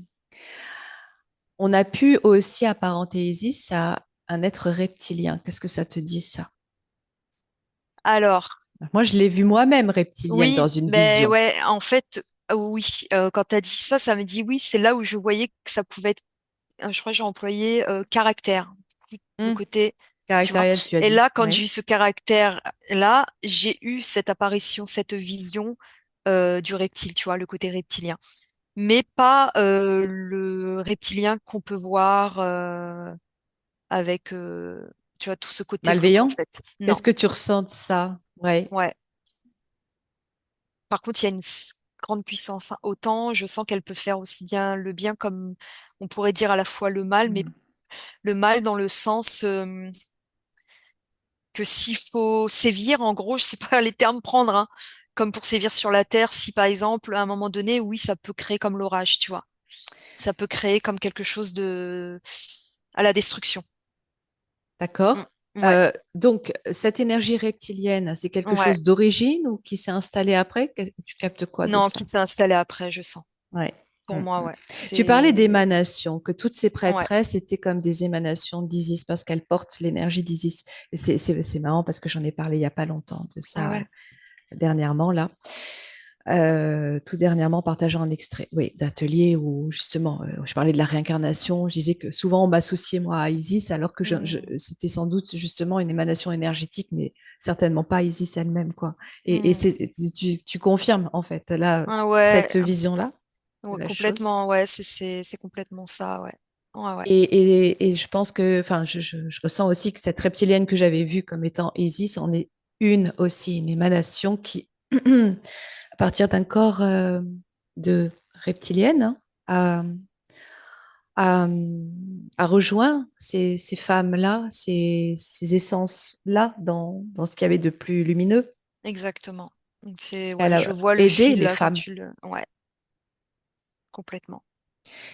on a pu aussi apparenter Isis à un être reptilien. Qu'est-ce que ça te dit, ça? Alors, Moi, je l'ai vu moi-même reptilienne dans oui, une ben vision. ouais, en fait, oui, quand tu as dit ça, ça me dit oui, c'est là où je voyais que ça pouvait être, je crois que j'ai employé caractère, le Hmm, côté, tu vois. caractériel, tu as Et dit. là, quand Oui. j'ai eu ce caractère-là, j'ai eu cette apparition, cette vision du reptile, tu vois, le côté reptilien. Mais pas le reptilien qu'on peut voir avec, tu vois, tout ce côté loup, en Malveillant? fait. Non, Qu'est-ce que tu ressens de ça? Ouais. ouais. Par contre, il y a une grande puissance, hein. Autant je sens qu'elle peut faire aussi bien le bien comme on pourrait dire à la fois le mal, mais Hmm. le mal dans le sens que s'il faut sévir, en gros, je sais pas les termes prendre, hein, comme pour sévir sur la terre, si par exemple, à un moment donné, oui, ça peut créer comme l'orage, tu vois. Ça peut créer comme quelque chose de à la destruction. Mm. D'accord. Ouais, Donc, cette énergie reptilienne, c'est quelque ouais. chose d'origine ou qui s'est installé après? Tu captes quoi de Non, ça? qui s'est installé après, je sens. Ouais. Pour Mm, moi, mm. ouais. Tu parlais C'est d'émanation, que toutes ces ouais. prêtresses étaient comme des émanations d'Isis parce qu'elles portent l'énergie d'Isis. Et c'est marrant parce que j'en ai parlé il n'y a pas longtemps de Ah ça, ouais. dernièrement, là. Tout dernièrement, partageant un extrait, oui, d'atelier où justement, je parlais de la réincarnation. Je disais que souvent on m'associait moi à Isis, alors que Mm. c'était sans doute justement une émanation énergétique, mais certainement pas Isis elle-même, quoi. Et Mm. tu confirmes en fait là Ah ouais, cette vision-là de ouais, la chose. complètement, ouais, c'est complètement ça, ouais. Ouais, ouais. Et je pense que, enfin, je ressens aussi que cette reptilienne que j'avais vue comme étant Isis en est une aussi, une émanation qui, à partir d'un corps de reptilienne, hein, a, a, a rejoint ces femmes-là, ces essences-là dans ce qu'il y avait de plus lumineux. Exactement. Donc, Elle ouais, je a vois le aidé fil les là quand femmes. tu le. Ouais, complètement.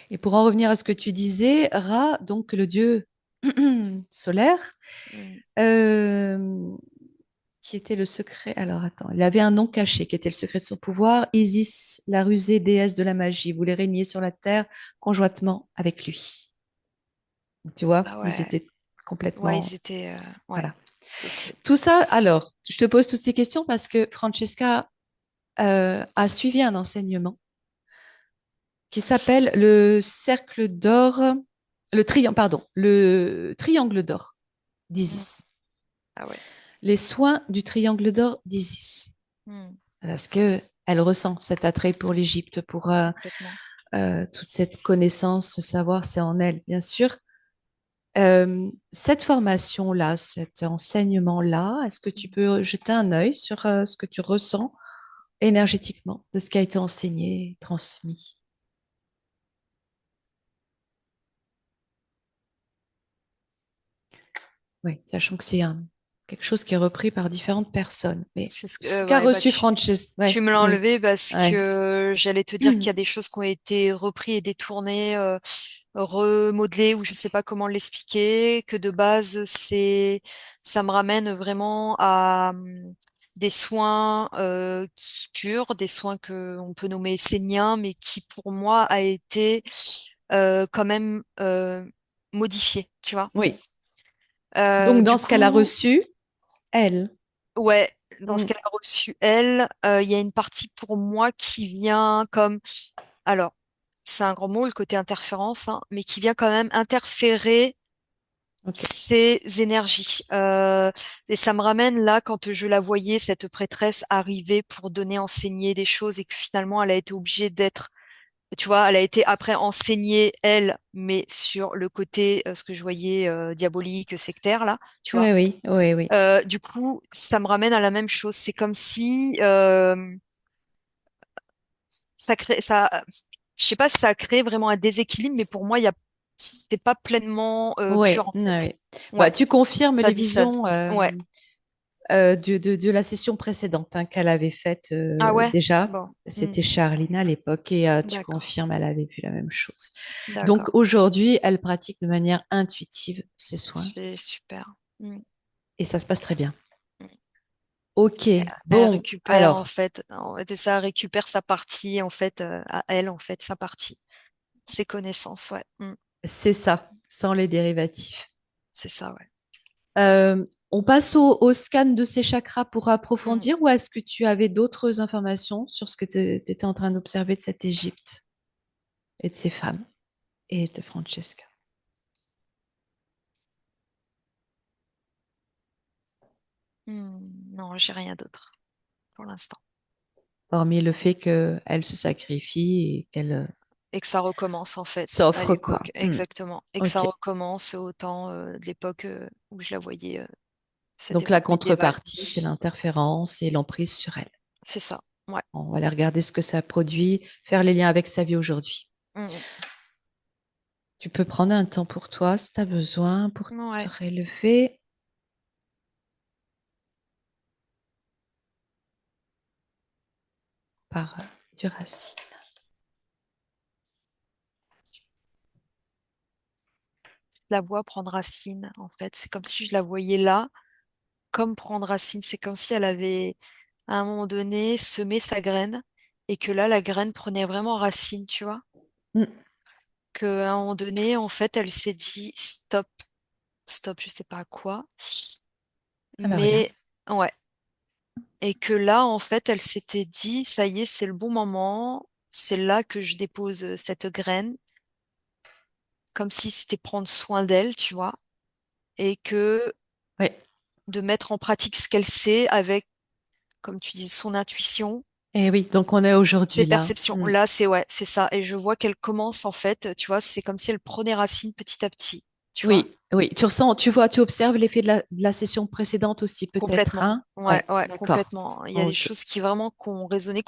Et pour en revenir à ce que tu disais, Ra, donc le dieu solaire, Mm. euh, qui était le secret. Alors attends, il avait un nom caché qui était le secret de son pouvoir. Isis, la rusée déesse de la magie, voulait régner sur la terre conjointement avec lui. Donc, tu vois, Ah ils ouais. étaient Ouais, ils complètement. étaient. Ouais, Voilà. associés. Tout ça, alors, je te pose toutes ces questions parce que Francesca a suivi un enseignement qui s'appelle le cercle d'or, le triangle d'or Mm. d'Isis. Ah ouais. Les soins du triangle d'or d'Isis. Mm. Parce que elle ressent cet attrait pour l'Égypte, pour Complètement. toute cette connaissance, ce savoir, c'est en elle, bien sûr. Cette formation-là, cet enseignement-là, est-ce que tu peux jeter un œil sur ce que tu ressens énergétiquement de ce qui a été enseigné, transmis? Oui, sachant que c'est quelque chose qui est repris par différentes personnes. Mais C'est ce qu'a ouais, bah reçu Frances, tu ouais, me l'as oui, enlevé parce ouais. que j'allais te dire qu'il y a des choses qui ont été reprises et détournées, remodelées, ou je sais pas comment l'expliquer, que de base, ça me ramène vraiment à des soins purs, des soins que on peut nommer esséniens, mais qui pour moi a été quand même modifié, tu vois. Oui. Donc, Du dans ce qu'elle a coup, reçu, elle. ouais, dans ce Mm, qu'elle a reçu, elle, il y a une partie pour moi qui vient comme, alors, c'est un grand mot, le côté interférence, hein, mais qui vient quand même interférer ok. ces énergies. Et ça me ramène là, quand je la voyais, cette prêtresse arriver pour donner, enseigner des choses et que finalement, elle a été obligée d'être, tu vois, elle a été après enseignée, elle, mais sur le côté, ce que je voyais, diabolique, sectaire, là, tu vois. Oui, oui, oui, oui. Du coup, ça me ramène à la même chose. C'est comme si ça crée, ça, je sais pas si ça a créé vraiment un déséquilibre, mais pour moi, c'est pas pleinement Oui, pur en oui, fait. oui. Bah, Ouais, tu confirmes ça les dissonne. visions Ouais. de la session précédente hein, qu'elle avait faite Ah ouais? déjà. Bon. Hmm. C'était Charline à l'époque et tu D'accord. confirmes, elle avait vu la même chose. Donc D'accord. aujourd'hui, elle pratique de manière intuitive ses soins C'est super. Hmm. et ça se passe très bien. Hmm. Ok, Elle bon, récupère alors, en fait, et ça récupère sa partie en fait à elle en fait sa partie, ses connaissances. Ouais. Hmm. c'est ça, sans les dérivatifs. C'est ça. Ouais. On passe au scan de ces chakras pour Hmm. approfondir ou est-ce que tu avais d'autres informations sur ce que tu étais en train d'observer de cette Égypte et de ces femmes et de Francesca? Hmm. Non, j'ai rien d'autre pour l'instant. Hormis le fait qu'elle se sacrifie et qu'elle Et que ça recommence en fait à s'offre, quoi. l'époque, Hmm. exactement. Et que ça Ok. recommence au temps de l'époque où je la voyais, cette Donc la époque médiévale. contrepartie, c'est l'interférence et l'emprise sur elle. C'est ça, ouais. On va aller regarder ce que ça produit, faire les liens avec sa vie aujourd'hui. Mm, Tu peux prendre un temps pour toi si tu as besoin pour mm. te Ouais. relever par du racine. La voix prendre racine, en fait. C'est comme si je la voyais là, comme prendre racine. C'est comme si elle avait, à un moment donné, semé sa graine et que là, la graine prenait vraiment racine, tu vois. Hmm. Qu'à un moment donné, en fait, elle s'est dit stop, stop, je sais pas à quoi. Ah ben voilà. Mais ouais. Et que là, en fait, elle s'était dit, ça y est, c'est le bon moment, c'est là que je dépose cette graine, comme si c'était prendre soin d'elle, tu vois, et que Oui, de mettre en pratique ce qu'elle sait avec, comme tu dis, son intuition, Et oui, donc on est Ces aujourd'hui là. Mm. perceptions-là, c'est ouais, c'est ça. Et je vois qu'elle commence en fait, tu vois, c'est comme si elle prenait racine petit à petit, tu vois. Oui, oui. Tu ressens, tu vois, tu observes l'effet de la session précédente aussi, peut-être, Complètement. hein? Ouais, Ouais, ouais, d'accord. complètement. Il y a des Ok. choses qui vraiment qu'on résonné,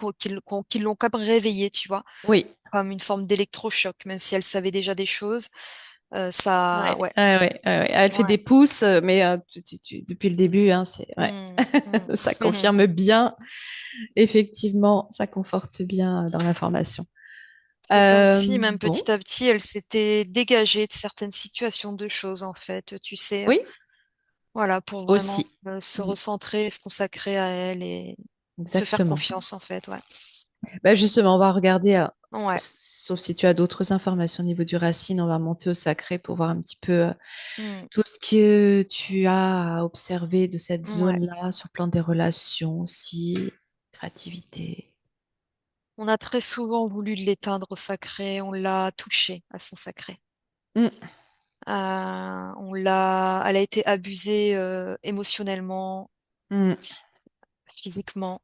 qui l'ont comme réveillée, tu vois, Oui. comme une forme d'électrochoc, même si elle savait déjà des choses. Ouais, Ça, ouais, ouais, ouais, ouais. Elle fait ouais. des pouces, mais depuis le début, hein, c'est ouais. Hmm, hmm. Ça confirme bien, effectivement, ça conforte bien dans l'information. Et comme si, même Bon, petit à petit, elle s'était dégagée de certaines situations de choses, en fait, tu sais. oui, Voilà, pour vraiment aussi. se Mm, recentrer, se consacrer à elle et se faire exactement. confiance, en fait, ouais. Ben justement, on va regarder, Ouais. sauf si tu as d'autres informations au niveau du racine, on va monter au sacré pour voir un petit peu Hmm, tout ce que tu as observé de cette ouais. zone-là sur le plan des relations aussi, créativité. On a très souvent voulu l'éteindre au sacré, on l'a touché à son sacré. Mm, Elle a été abusée émotionnellement, mm. physiquement,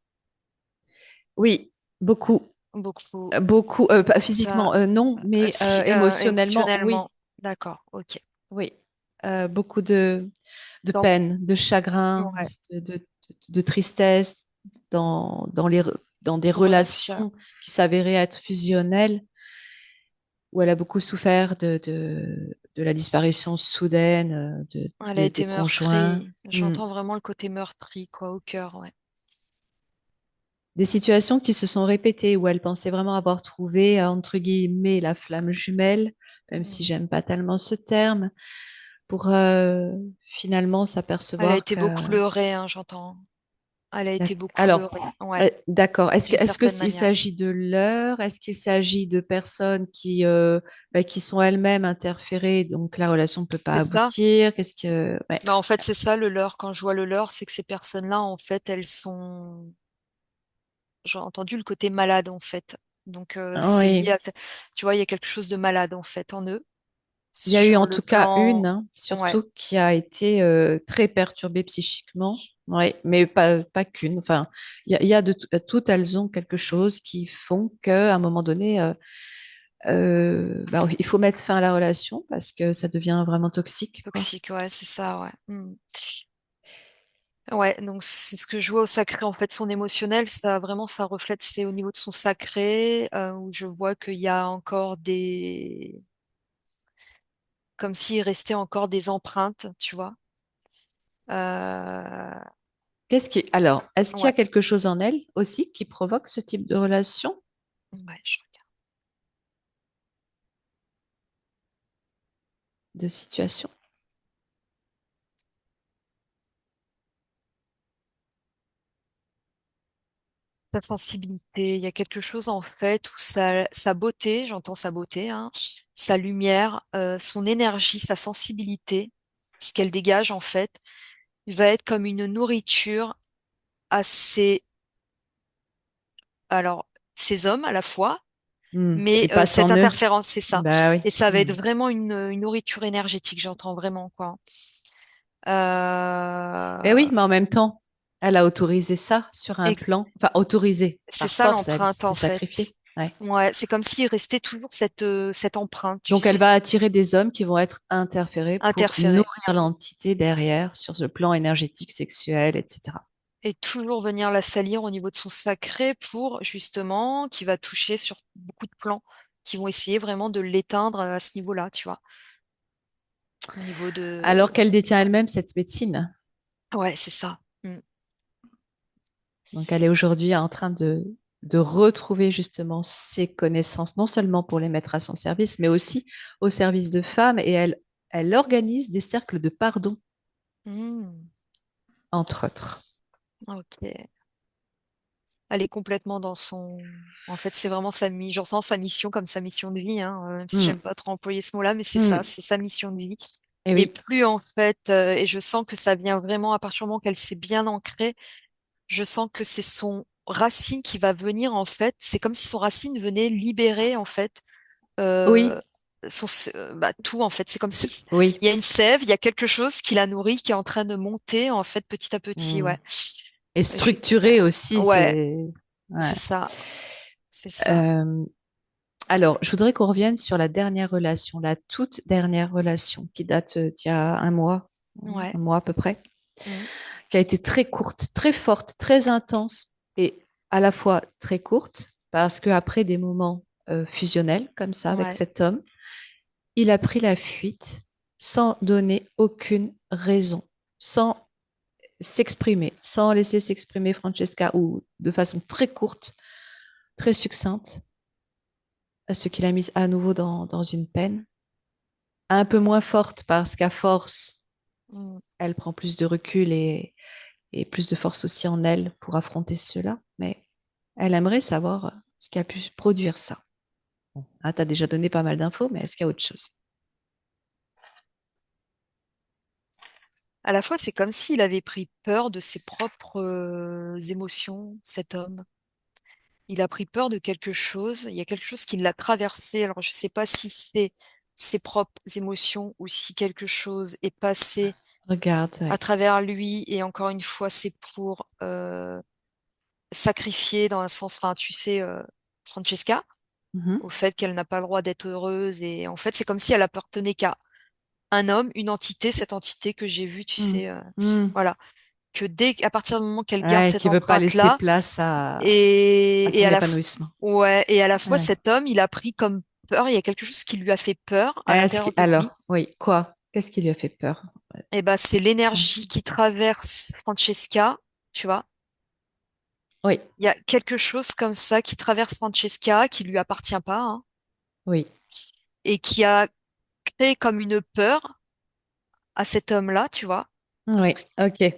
Oui, beaucoup. beaucoup. Beaucoup, pas Ça, physiquement, non, mais si, émotionnellement, émotionnellement, oui, d'accord, ok. oui. Beaucoup de Donc, peine, de chagrin, ouais, de tristesse dans dans des relation. relations qui s'avéraient être fusionnelles, où elle a beaucoup souffert de la disparition soudaine Elle a des été conjoints. meurtrie. Hmm. J'entends vraiment le côté meurtri, quoi, au cœur, ouais. Des situations qui se sont répétées, où elle pensait vraiment avoir trouvé, entre guillemets, la flamme jumelle, même si Mm. j'aime pas tellement ce terme, pour finalement Elle a s'apercevoir été beaucoup que... pleurée, hein, j'entends. Elle a été beaucoup Alors, pleurée, ouais, d'accord. d'une Est-ce que certaine s'il manière. s'agit de leur, est-ce qu'il s'agit de personnes qui sont elles-mêmes interférées, donc la relation ne peut pas C'est ça? aboutir? Qu'est-ce que... Ouais. Bah, en fait, c'est ça le leurre. Quand je vois le leurre, c'est que ces personnes-là, en fait, elles sont. J'ai entendu le côté malade, en fait. Donc, c'est lié Oui. à ça. Tu vois, il y a quelque chose de malade, en fait, en eux. Il y a eu Sur en le tout cas une, plan. hein, Ouais, surtout qui a été très perturbée psychiquement. Oui, mais pas qu'une. Enfin, il y a toutes elles ont quelque chose qui font qu'à un moment donné, bah oui, il faut mettre fin à la relation parce que ça devient vraiment toxique, quoi. toxique, ouais, c'est ça, ouais. Ouais, donc c'est ce que je vois au sacré, en fait, son émotionnel, ça vraiment, ça reflète, c'est au niveau de son sacré, où je vois qu'il y a encore comme s'il restait encore des empreintes, tu vois. Euh, Alors, est-ce qu'il y ouais, a quelque chose en elle aussi qui provoque ce type de relation, ouais, de situation? sa sensibilité, il y a quelque chose en fait où sa beauté, j'entends sa beauté, hein, sa lumière, son énergie, sa sensibilité, ce qu'elle dégage en fait, va être comme une nourriture à alors, ces hommes à la fois, Qui mais passe cette en eux? interférence, c'est ça. Bah oui. Et ça va être Hmm. vraiment une nourriture énergétique, j'entends vraiment quoi. Mais Euh, oui, mais en même temps, elle a autorisé ça sur un ex- plan. Enfin, autorisé. c'est Par ça force, elle l'empreinte s'est en fait. sacrifiée. Ouais. Ouais, c'est comme s'il restait toujours cette empreinte, tu Donc, elle sais, va attirer des hommes qui vont être interférés pour interférée. nourrir l'entité derrière sur ce plan énergétique, sexuel, etc. Et toujours venir la salir au niveau de son sacré pour justement qui va toucher sur beaucoup de plans qui vont essayer vraiment de l'éteindre à ce niveau-là, tu vois. Au niveau de Alors qu'elle détient ouais, elle-même cette médecine. ouais, c'est ça. Mm. Donc, elle est aujourd'hui en train de retrouver justement ses connaissances, non seulement pour les mettre à son service, mais aussi au service de femmes. Et elle organise des cercles de pardon, Mm. entre autres. Ok. Elle est complètement dans son. En fait, c'est vraiment j'en sens sa mission comme sa mission de vie, hein, même si Hmm. j'aime pas trop employer ce mot-là, mais c'est ça, Hmm. c'est sa mission de vie. Et Et oui, plus en fait, et je sens que ça vient vraiment à partir du moment qu'elle s'est bien ancrée, je sens que c'est son racine qui va venir en fait. C'est comme si son racine venait libérer en fait oui, euh, tout en fait. C'est comme si oui. il y a une sève, il y a quelque chose qui la nourrit, qui est en train de monter en fait petit à petit. Hmm. Ouais. Et Je- structuré aussi, ouais. c'est... Ouais. c'est ça, c'est ça. Euh, alors, je voudrais qu'on revienne sur la dernière relation, la toute dernière relation qui date d'il y a Ouais. un mois à peu près, Mm. qui a été très courte, très forte, très intense et à la fois très courte parce qu'après des moments fusionnels comme ça avec Ouais. cet homme, il a pris la fuite sans donner aucune raison, sans s'exprimer, sans laisser s'exprimer Francesca ou de façon très courte, très succincte, ce qui l'a mise à nouveau dans une peine, un peu moins forte parce qu'à force, Mm. elle prend plus de recul et plus de force aussi en elle pour affronter cela, mais elle aimerait savoir ce qui a pu produire ça. Bon. Ah, tu as déjà donné pas mal d'infos, mais est-ce qu'il y a autre chose? À la fois, c'est comme s'il avait pris peur de ses propres émotions, cet homme. Il a pris peur de quelque chose. Il y a quelque chose qui l'a traversé. Alors, je ne sais pas si c'est ses propres émotions ou si quelque chose est passé Regarde, à oui. travers lui. Et encore une fois, c'est pour sacrifier dans un sens, enfin, tu sais, Francesca, Mhm. au fait qu'elle n'a pas le droit d'être heureuse. Et en fait, c'est comme si elle appartenait qu'à un homme, une entité, cette entité que j'ai vue, tu Mhm. sais, Mhm. voilà, que à partir du moment qu'elle garde Ouais, cette qui veut pas laisser empreinte-là, place à et son à la épanouissement. ouais, et à la fois Ouais. cet homme, il a pris comme peur, il y a quelque chose qui lui a fait peur à Est-ce l'intérieur de lui. alors, oui, quoi? Qu'est-ce qui lui a fait peur? Et ben c'est l'énergie qui traverse Francesca, tu vois. Oui, Il y a quelque chose comme ça qui traverse Francesca, qui lui appartient pas, hein, oui, et qui a créé comme une peur à cet homme-là, tu vois. oui, ok.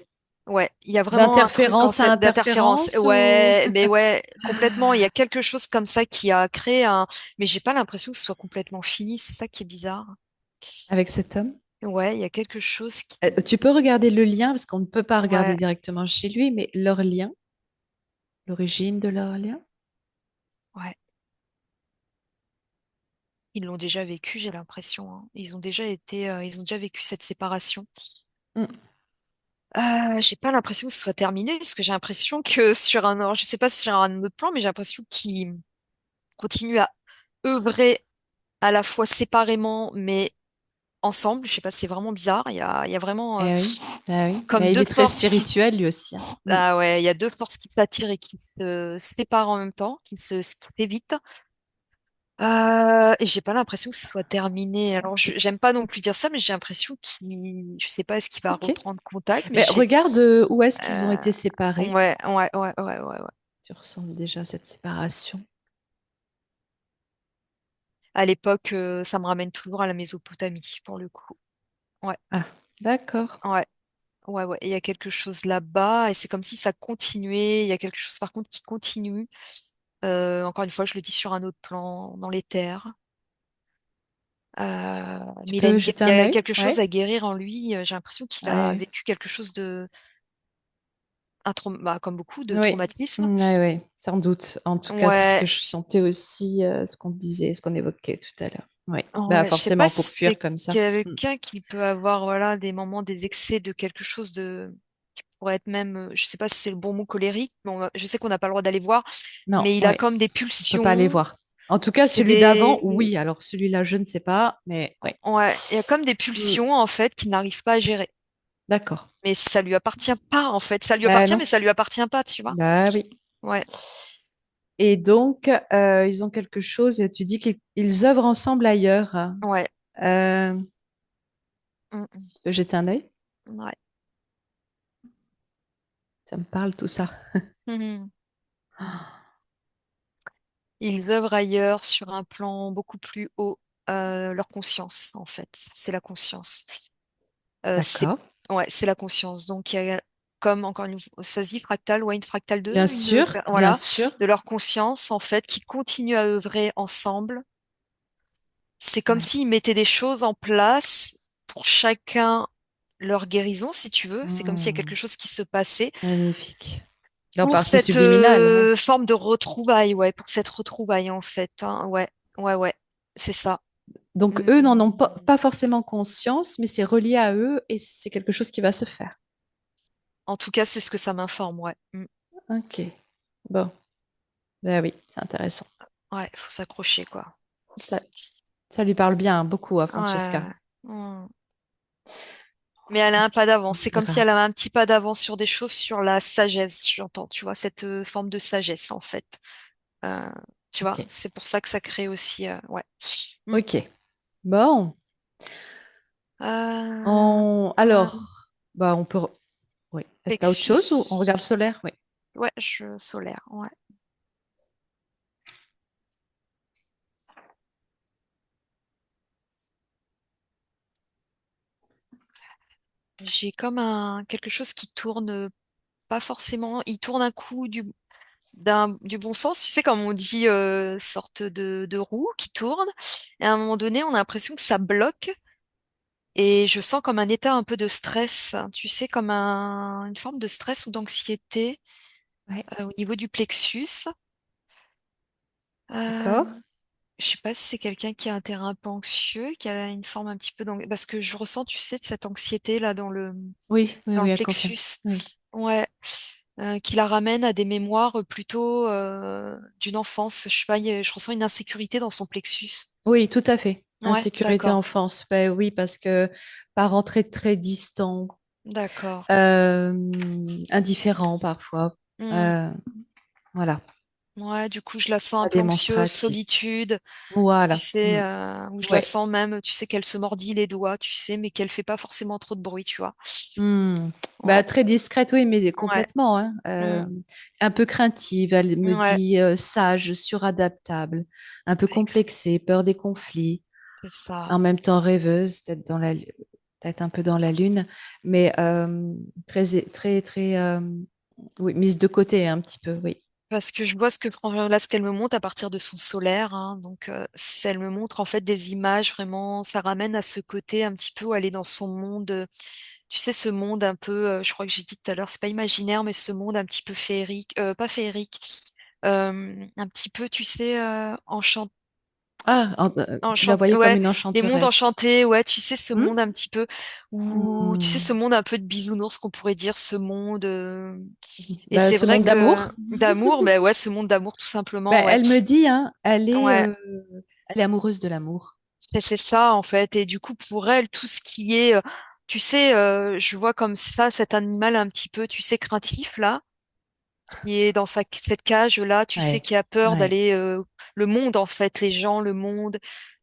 Ouais, il y a vraiment un truc en D'interférence à cette d'interférence. interférence ou Ouais, mais ouais, complètement. Il y a quelque chose comme ça qui a créé un. Mais j'ai pas l'impression que ce soit complètement fini. C'est ça qui est bizarre. avec cet homme? Ouais, il y a quelque chose qui. Tu peux regarder le lien, parce qu'on ne peut pas regarder Ouais, directement chez lui, mais leur lien, l'origine de leur lien. ouais. Ils l'ont déjà vécu, j'ai l'impression, hein. Ils ont déjà été, ils ont déjà vécu cette séparation. Mm. J'ai pas l'impression que ce soit terminé, parce que j'ai l'impression que sur un, je sais pas si sur un autre plan, mais j'ai l'impression qu'ils continuent à œuvrer à la fois séparément, mais ensemble. Je sais pas, c'est vraiment bizarre. Il y a vraiment Eh oui, eh oui. comme Mais il deux est très forces qui, spirituel lui aussi, hein. Mm. ah ouais, il y a deux forces qui s'attirent et qui se séparent en même temps, qui s'évitent. Et j'ai pas l'impression que ce soit terminé. Alors, j'aime pas non plus dire ça, mais j'ai l'impression je sais pas, est-ce qu'il va Ok. reprendre contact, mais Mais regarde où est-ce qu'ils ont été séparés. ouais, ouais, ouais, ouais, ouais, ouais. Tu ressens déjà cette séparation. À l'époque, ça me ramène toujours à la Mésopotamie, pour le coup. Ouais, Ah, d'accord. ouais, ouais, ouais. Et il y a quelque chose là-bas, et c'est comme si ça continuait. Il y a quelque chose, par contre, qui continue. Encore une fois, je le dis sur un autre plan, dans les terres. Tu Mais peux jeter il y un a œil? quelque chose Ouais. à guérir en lui. J'ai l'impression qu'il a Ouais. vécu quelque chose de, bah, comme beaucoup, de Oui, traumatisme. ouais, ouais, sans doute. En tout cas, c'est ce Ouais, que je sentais aussi, ce qu'on disait, ce qu'on évoquait tout à l'heure. Oui, bah ouais. Je sais pas forcément pour si fuir c'est comme ça. Mm. quelqu'un qui peut avoir, voilà, des moments, des excès de quelque chose de, qui pourrait être même, je sais pas si c'est le bon mot colérique, mais je sais qu'on n'a pas le droit d'aller voir, Non, mais il a oui, comme des on peut pas les pulsions. voir. En tout cas, C'est celui d'avant, des, oui. Alors celui-là, je ne sais pas, mais oui. ouais, il y a comme des Mm. pulsions en fait qu'il n'arrive pas à gérer. D'accord. Mais ça lui appartient pas en fait. Ça lui Ben appartient, non. mais ça lui appartient pas, tu vois. Bah oui. Ouais, Et donc, ils ont quelque chose, et tu dis qu'ils œuvrent ensemble ailleurs. ouais. Euh, Mm, tu peux jeter un œil? ouais. Ça me parle tout ça. Mhm. Ils œuvrent ailleurs sur un plan beaucoup plus haut, leur conscience, en fait. C'est la conscience. C'est D'accord. ouais, c'est la conscience. Donc, il y a comme, encore une fois, ça se dit fractal, ouais, une fractale Bien 2 sûr, bien voilà, sûr. de leur conscience, en fait, qui continuent à œuvrer ensemble. C'est comme Ouais. s'ils mettaient des choses en place pour chacun leur guérison, si tu veux. C'est comme s'il y a quelque Hmm. chose qui se passait Magnifique. Leur pour partie cette subliminale, ouais. forme de retrouvaille, ouais, pour cette retrouvaille en fait, hein, ouais, ouais, ouais, c'est ça. Donc, Mm. eux n'en ont pas forcément conscience, mais c'est relié à eux et c'est quelque chose qui va se faire. En tout cas, c'est ce que ça m'informe, ouais. Mm. Ok. Bon. Ben oui, c'est intéressant. Ouais, faut s'accrocher, quoi. Ça, ça lui parle bien, hein, beaucoup à Francesca. Ouais. Mm. Mais elle a un pas On d'avance. C'est comme si verra. elle avait un petit pas d'avance sur des choses, sur la sagesse, j'entends, tu vois, cette forme de sagesse, en fait. Euh, Tu vois, Ok. c'est pour ça que ça crée aussi, ouais. Mm. Ok. Bon. Ouais, Alors, bah on peut. Oui. Est-ce que tu as autre chose ou on Plexus. regarde le solaire? Oui. Ouais, je solaire, ouais. J'ai comme un quelque chose qui tourne pas forcément. Il tourne un coup du bon sens. Tu sais, comme on dit, sorte de roue qui tourne. Et à un moment donné, on a l'impression que ça bloque. Et je sens comme un état un peu de stress. Hein, tu sais, comme une forme de stress ou d'anxiété Ouais. au niveau du plexus. Euh, D'accord. je sais pas si c'est quelqu'un qui a un terrain un peu anxieux, qui a une forme un petit peu parce que je ressens, tu sais, de cette anxiété là Oui, oui, dans le oui, elle confirme. plexus. Oui. Ouais. Qui la ramène à des mémoires plutôt d'une enfance. Je sais pas, je ressens une insécurité dans son plexus. Oui, tout à fait. Ouais, Insécurité d'accord, enfance. Ben oui, parce que parents très très distants, d'accord. euh, indifférents parfois. Hmm. Euh, voilà, Ouais, du coup, je la sens un pas peu anxieuse, démonstratif. solitude, tu Voilà. sais, Mm. où je la Ouais. sens même, tu sais, qu'elle se mordit les doigts, tu sais, mais qu'elle fait pas forcément trop de bruit, tu vois. Hmm. Bah, Ouais, très discrète, oui, mais ouais, complètement, hein. hmm, Un peu craintive, elle me ouais, dit sage, suradaptable, un peu ex- complexée, peur des conflits, c'est ça. en même temps rêveuse, peut-être un peu dans la lune, mais très, très, très, oui, mise de côté un petit peu, oui. Parce que je vois là, ce qu'elle me montre à partir de son solaire, hein, donc elle me montre en fait des images vraiment, ça ramène à ce côté un petit peu où elle est dans son monde, tu sais, ce monde un peu, je crois que j'ai dit tout à l'heure, c'est pas imaginaire, mais ce monde un petit peu féerique, pas féerique, un petit peu, tu sais, Ah, tu la voyais comme ouais, une les mondes enchanteresse. enchantés, ouais, tu sais, ce Hmm. monde un petit peu où, tu sais, ce Hmm. monde un peu de bisounours qu'on pourrait dire, ce monde. Et Bah, c'est ce vrai monde que d'amour. d'amour, ben ouais, ce monde d'amour, tout simplement, Bah, ouais. elle me dit, hein, Ouais, elle est amoureuse de l'amour. et c'est ça, en fait. Et du coup, pour elle, tout ce qui est, tu sais, je vois comme ça cet animal un petit peu, tu sais, craintif, là, qui est dans cette cage-là, tu sais, Ouais, qui a peur ouais, d'aller, le monde, en fait, les gens, le monde,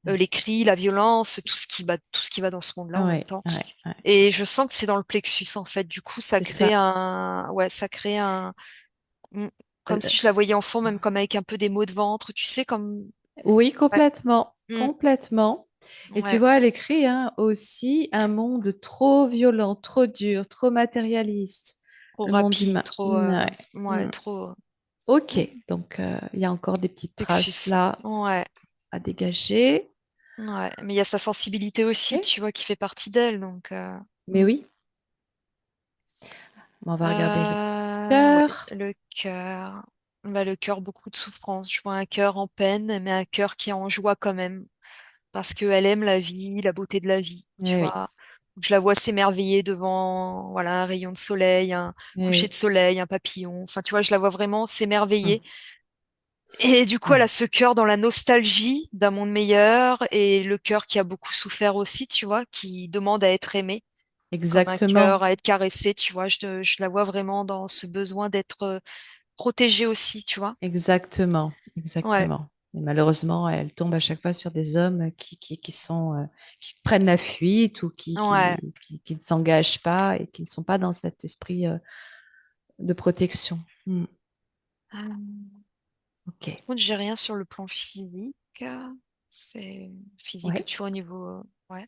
ouais, les cris, la violence, tout ce qui va dans ce monde-là en même ouais, temps. ouais, ouais. Et je sens que c'est dans le plexus, en fait. Du coup, C'est ça. ouais, ça crée mm, Euh, comme si je la voyais enfant, même comme avec un peu des maux de ventre, tu sais, comme, oui, ouais, complètement, mm, complètement. Et tu ouais, vois, elle écrit hein, aussi un monde trop violent, trop dur, trop matérialiste, trop le monde rapide, humain. trop, Ouais. ouais, Mm. trop, Ok, mm, donc il y a encore des petites traces plexus. là Ouais, à dégager. ouais. Mais il y a sa sensibilité aussi, Ok. tu vois, qui fait partie d'elle, donc, Mais oui, on va regarder le Ouais, cœur. le cœur. Bah, le cœur, beaucoup de souffrance. Je vois un cœur en peine, mais un cœur qui est en joie quand même. Parce qu'elle aime la vie, la beauté de la vie, tu Eh oui, vois. Je la vois s'émerveiller devant, voilà, un rayon de soleil, un eh coucher de oui. soleil, un papillon. Enfin, tu vois, je la vois vraiment Mm. s'émerveiller. Et du coup, elle a Ouais, ce cœur dans la nostalgie d'un monde meilleur et le cœur qui a beaucoup souffert aussi, tu vois, qui demande à être aimé, comme un cœur exactement. à être caressé, tu vois. Je la vois vraiment dans ce besoin d'être protégée aussi, tu vois. Exactement, Ouais, exactement. Et malheureusement, elle tombe à chaque fois sur des hommes qui sont, qui prennent la fuite ou ouais. qui ne s'engagent pas et qui ne sont pas dans cet esprit, de protection. Hmm. Ok. Par contre, j'ai rien sur le plan physique. C'est physique, Ouais. tu vois, au niveau. Ouais.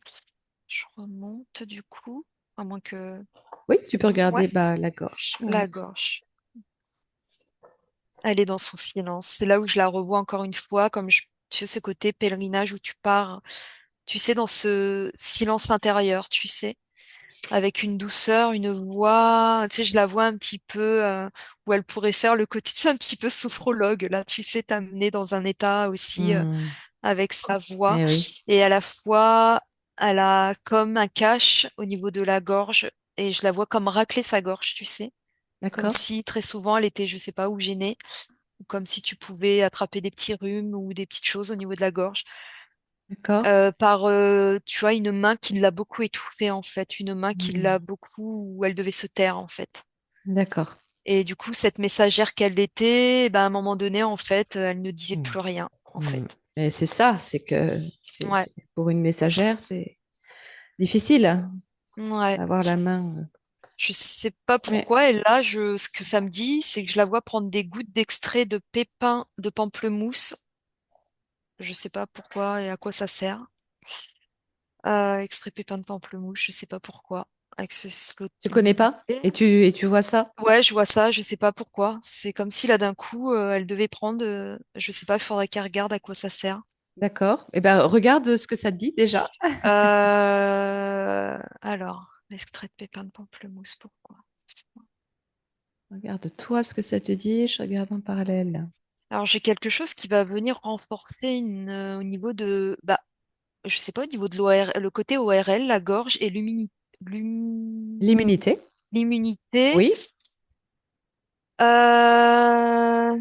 Je remonte du coup, à moins que Oui, tu c'est peux bon. Ouais, regarder bah, la gorge. la Ouais. gorge. Elle est dans son silence. C'est là où je la revois encore une fois, comme tu sais, ce côté pèlerinage où tu pars, tu sais, dans ce silence intérieur, tu sais, avec une douceur, une voix. Tu sais, je la vois un petit peu où elle pourrait faire le quotidien un petit peu sophrologue. Là, tu sais, t'amener dans un état aussi Hmm. avec sa voix. Eh oui. Et à la fois, elle a comme un cache au niveau de la gorge. Et je la vois comme racler sa gorge, tu sais. Comme D'accord. si très souvent elle était, je sais pas où, gênée. comme si tu pouvais attraper des petits rhumes ou des petites choses au niveau de la gorge, D'accord. par, tu vois, une main qui l'a beaucoup étouffée, en fait, une main qui l'a Hmm. beaucoup, où elle devait se taire, en fait. D'accord. Et du coup, cette messagère qu'elle était, ben, à un moment donné, en fait, elle ne disait Hmm. plus rien, en Hmm. fait. Et c'est ça, c'est que Ouais, pour une messagère, c'est difficile hein, ouais. d'avoir la main. Je sais pas Mais pourquoi. Et là, ce que ça me dit, c'est que je la vois prendre des gouttes d'extrait de pépins de pamplemousse. Je sais pas pourquoi et à quoi ça sert. Extrait pépins de pamplemousse, je sais pas pourquoi. Avec ce tu connais pas l'humidité. et tu vois ça? Ouais, je vois ça, je sais pas pourquoi. C'est comme si là d'un coup, elle devait prendre, je sais pas, il faudrait qu'elle regarde à quoi ça sert. D'accord. Eh ben, regarde ce que ça te dit déjà. Alors, l'extrait de pépins de pamplemousse, pourquoi? Regarde toi ce que ça te dit. Je regarde en parallèle. Alors j'ai quelque chose qui va venir renforcer au niveau de, bah, je sais pas, au niveau de l'OR, le côté ORL, la gorge et L'immunité. l'immunité. Oui. Euh,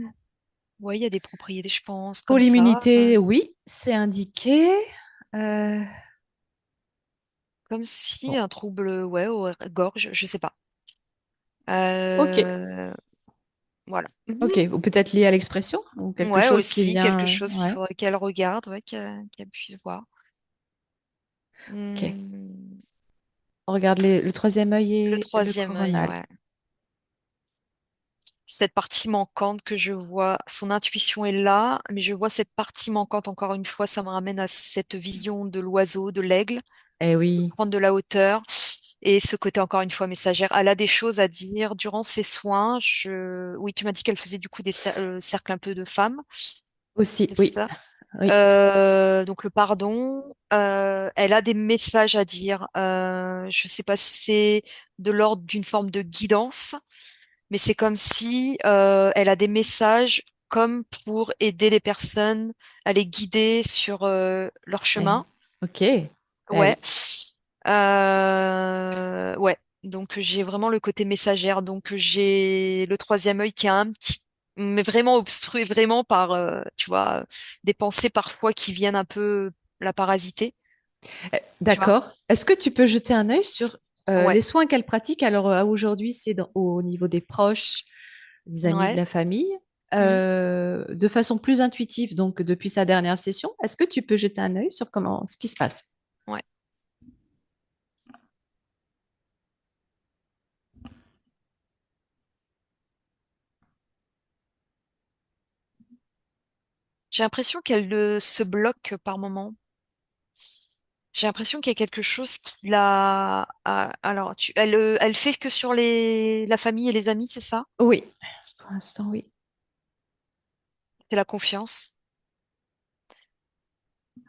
Ouais, il y a des propriétés, je pense, Pour comme ça. l'immunité, oui, c'est indiqué. Euh, Comme si bon, un trouble, ouais, gorge, je sais pas. ok. Euh, Voilà. Ok. Ou peut-être lié à l'expression ou quelque Ouais, chose qui aussi, quelque vient. chose, il Ouais. faudrait qu'elle regarde, ouais, qu'elle puisse voir. Ok. Hmm, On regarde le troisième œil le et le troisième œil, coronal. ouais. Cette partie manquante que je vois, son intuition est là, mais je vois cette partie manquante encore une fois, ça me ramène à cette vision de l'oiseau, de l'aigle, Eh de oui, prendre de la hauteur. Et ce côté encore une fois messagère, elle a des choses à dire durant ses soins. Oui, tu m'as dit qu'elle faisait du coup des cercles un peu de femmes, aussi, c'est oui, ça. oui, Donc le pardon, elle a des messages à dire. Je sais pas si c'est de l'ordre d'une forme de guidance, mais c'est comme si elle a des messages comme pour aider les personnes à les guider sur leur eh, chemin. ok, eh Ouais. oui. Ouais. Donc j'ai vraiment le côté messagère. Donc j'ai le troisième œil qui est un petit, mais vraiment obstrué, vraiment par, tu vois, des pensées parfois qui viennent un peu la parasiter. Tu vois? D'accord. Est-ce que tu peux jeter un œil sur Ouais. les soins qu'elle pratique? Alors aujourd'hui, c'est au niveau des proches, des amis, de Ouais. la famille, Mm. de façon plus intuitive, donc depuis sa dernière session. Est-ce que tu peux jeter un œil sur comment ce qui se passe? Ouais. J'ai l'impression qu'elle se bloque par moment. J'ai l'impression qu'il y a quelque chose qui alors, elle fait que sur la famille et les amis, c'est ça? Oui, pour l'instant, oui. C'est la confiance.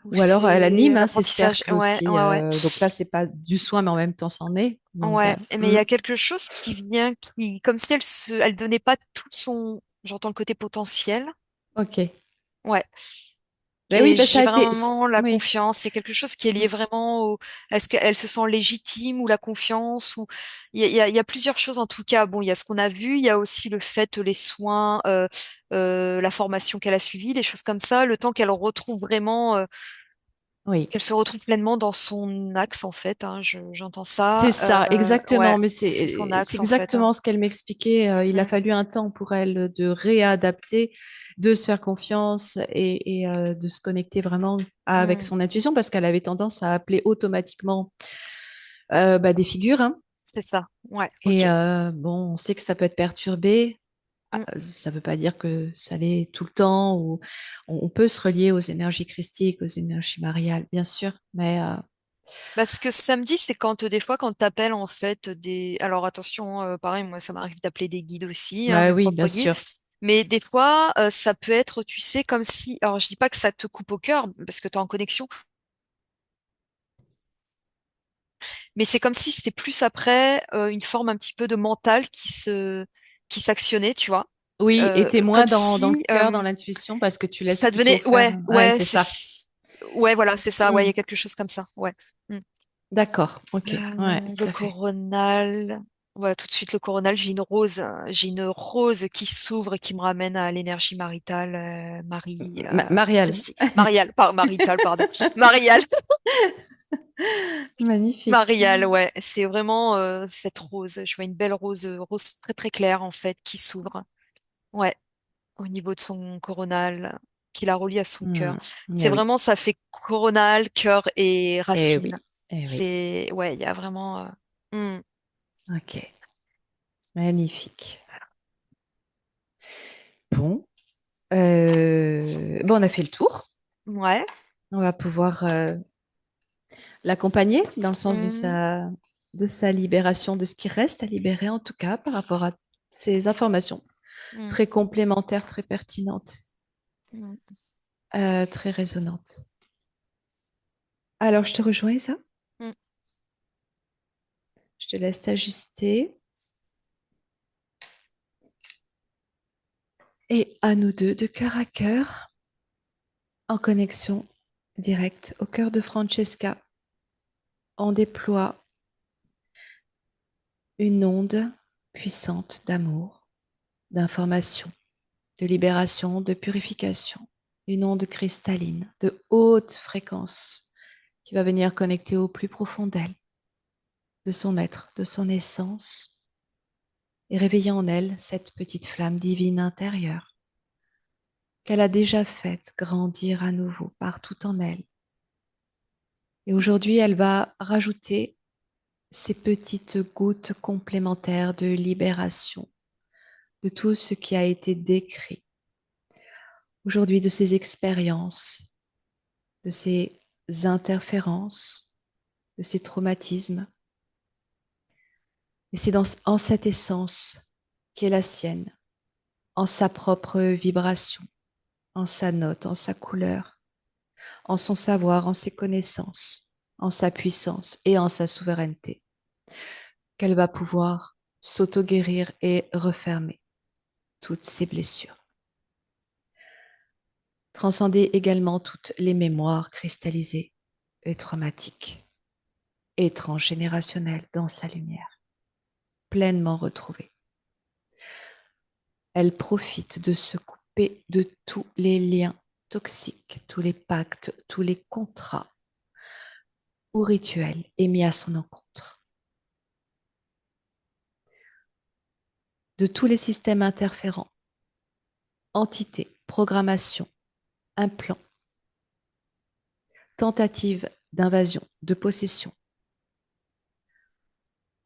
Ou Ou alors elle anime c'est hein, ces l'apprentissage. cercles Ouais, aussi. ouais, ouais. Donc là, c'est pas du soin, mais en même temps, c'en est. Donc, Ouais, mais il y a quelque chose qui vient, comme si elle donnait pas tout son, j'entends le côté potentiel. ok. Ouais. Ben oui, Et ben ça j'ai a été. vraiment la Oui. confiance. Il y a quelque chose qui est lié Mm. vraiment est-ce qu'elle se sent légitime ou la confiance ou il y a plusieurs choses en tout cas. Bon, il y a ce qu'on a vu, il y a aussi le fait, les soins, la formation qu'elle a suivie, les choses comme ça, le temps qu'elle retrouve vraiment, Oui. qu'elle se retrouve pleinement dans son axe en fait, hein, j'entends C'est ça. ça, Ouais, exactement. Mais c'est son c'est axe en fait, hein. exactement ce qu'elle m'expliquait. Il a Mm, fallu un temps pour elle de réadapter, de se faire confiance et de se connecter vraiment avec mm, son intuition parce qu'elle avait tendance à appeler automatiquement bah, des figures. Hein. c'est ça. Ouais, Et ok. bon, on sait que ça peut être perturbé. Mm. Ça ne veut pas dire que ça l'est tout le temps. Ou on peut se relier aux énergies christiques, aux énergies mariales, bien sûr. Mais Bah, ce que ça me dit, c'est quand des fois, quand tu appelles en fait des. Alors attention, pareil, moi ça m'arrive d'appeler des guides aussi, hein, bah, mes oui, bien propres guides. sûr. Mais des fois, ça peut être, tu sais, comme si. Alors je dis pas que ça te coupe au cœur, parce que tu es en connexion, mais c'est comme si c'était plus après une forme un petit peu de mental qui s'actionnait, tu vois. Oui, et t'es Comme moins dans le si cœur, dans l'intuition, parce que tu laisses ça plutôt devenait. faire. Ouais, Ouais, ouais, c'est ça. ouais, voilà, c'est ça. Ouais, il y Hmm. a quelque chose comme ça. Ouais. Mm. D'accord, ok. Ouais, Le tout à fait. coronal. voilà, tout de suite le coronal, j'ai une rose qui s'ouvre et qui me ramène à l'énergie maritale, Mariale. Christi, Mariale, pas maritale, pardon, Mariale, Magnifique. Mariale, ouais, c'est vraiment cette rose. Je vois une belle rose, rose très très claire en fait, qui s'ouvre, ouais, au niveau de son coronal, qui la relie à son cœur. Hmm. C'est Eh oui, vraiment, ça fait coronal, cœur et eh racine. oui, eh oui. C'est, ouais, il y a vraiment, Ok, magnifique. Bon, bon, on a fait le tour. ouais. On va pouvoir l'accompagner dans le sens Mm, de sa libération, de ce qui reste à libérer en tout cas par rapport à ces informations mm, très complémentaires, très pertinentes, mm. très résonantes. Alors, je te rejoins, Isa. Mm. Je te laisse t'ajuster. Et à nous deux, de cœur à cœur, en connexion directe au cœur de Francesca, on déploie une onde puissante d'amour, d'information, de libération, de purification, une onde cristalline de haute fréquence qui va venir connecter au plus profond d'elle, de son être, de son essence, et réveiller en elle cette petite flamme divine intérieure qu'elle a déjà faite grandir à nouveau partout en elle. Et aujourd'hui, elle va rajouter ces petites gouttes complémentaires de libération de tout ce qui a été décrit aujourd'hui, de ces expériences, de ces interférences, de ces traumatismes. Et c'est en cette essence qui est la sienne, en sa propre vibration, en sa note, en sa couleur, en son savoir, en ses connaissances, en sa puissance et en sa souveraineté, qu'elle va pouvoir s'auto-guérir et refermer toutes ses blessures. Transcender également toutes les mémoires cristallisées et traumatiques et transgénérationnelles dans sa lumière, pleinement retrouvée. Elle profite de se couper de tous les liens toxiques, tous les pactes, tous les contrats ou rituels émis à son encontre, de tous les systèmes interférents, entités, programmations, implants, tentatives d'invasion, de possession.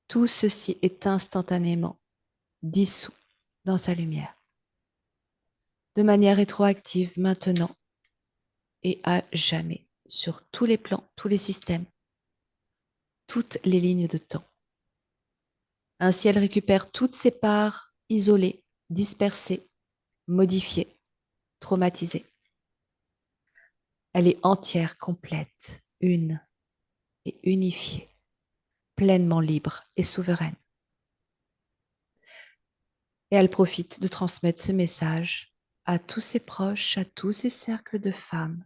Tout ceci est instantanément dissous dans sa lumière, de manière rétroactive maintenant et à jamais, sur tous les plans, tous les systèmes, toutes les lignes de temps. Ainsi, elle récupère toutes ses parts isolées, dispersées, modifiées, traumatisées. Elle est entière, complète, une et unifiée, pleinement libre et souveraine. Et elle profite de transmettre ce message à tous ses proches, à tous ses cercles de femmes,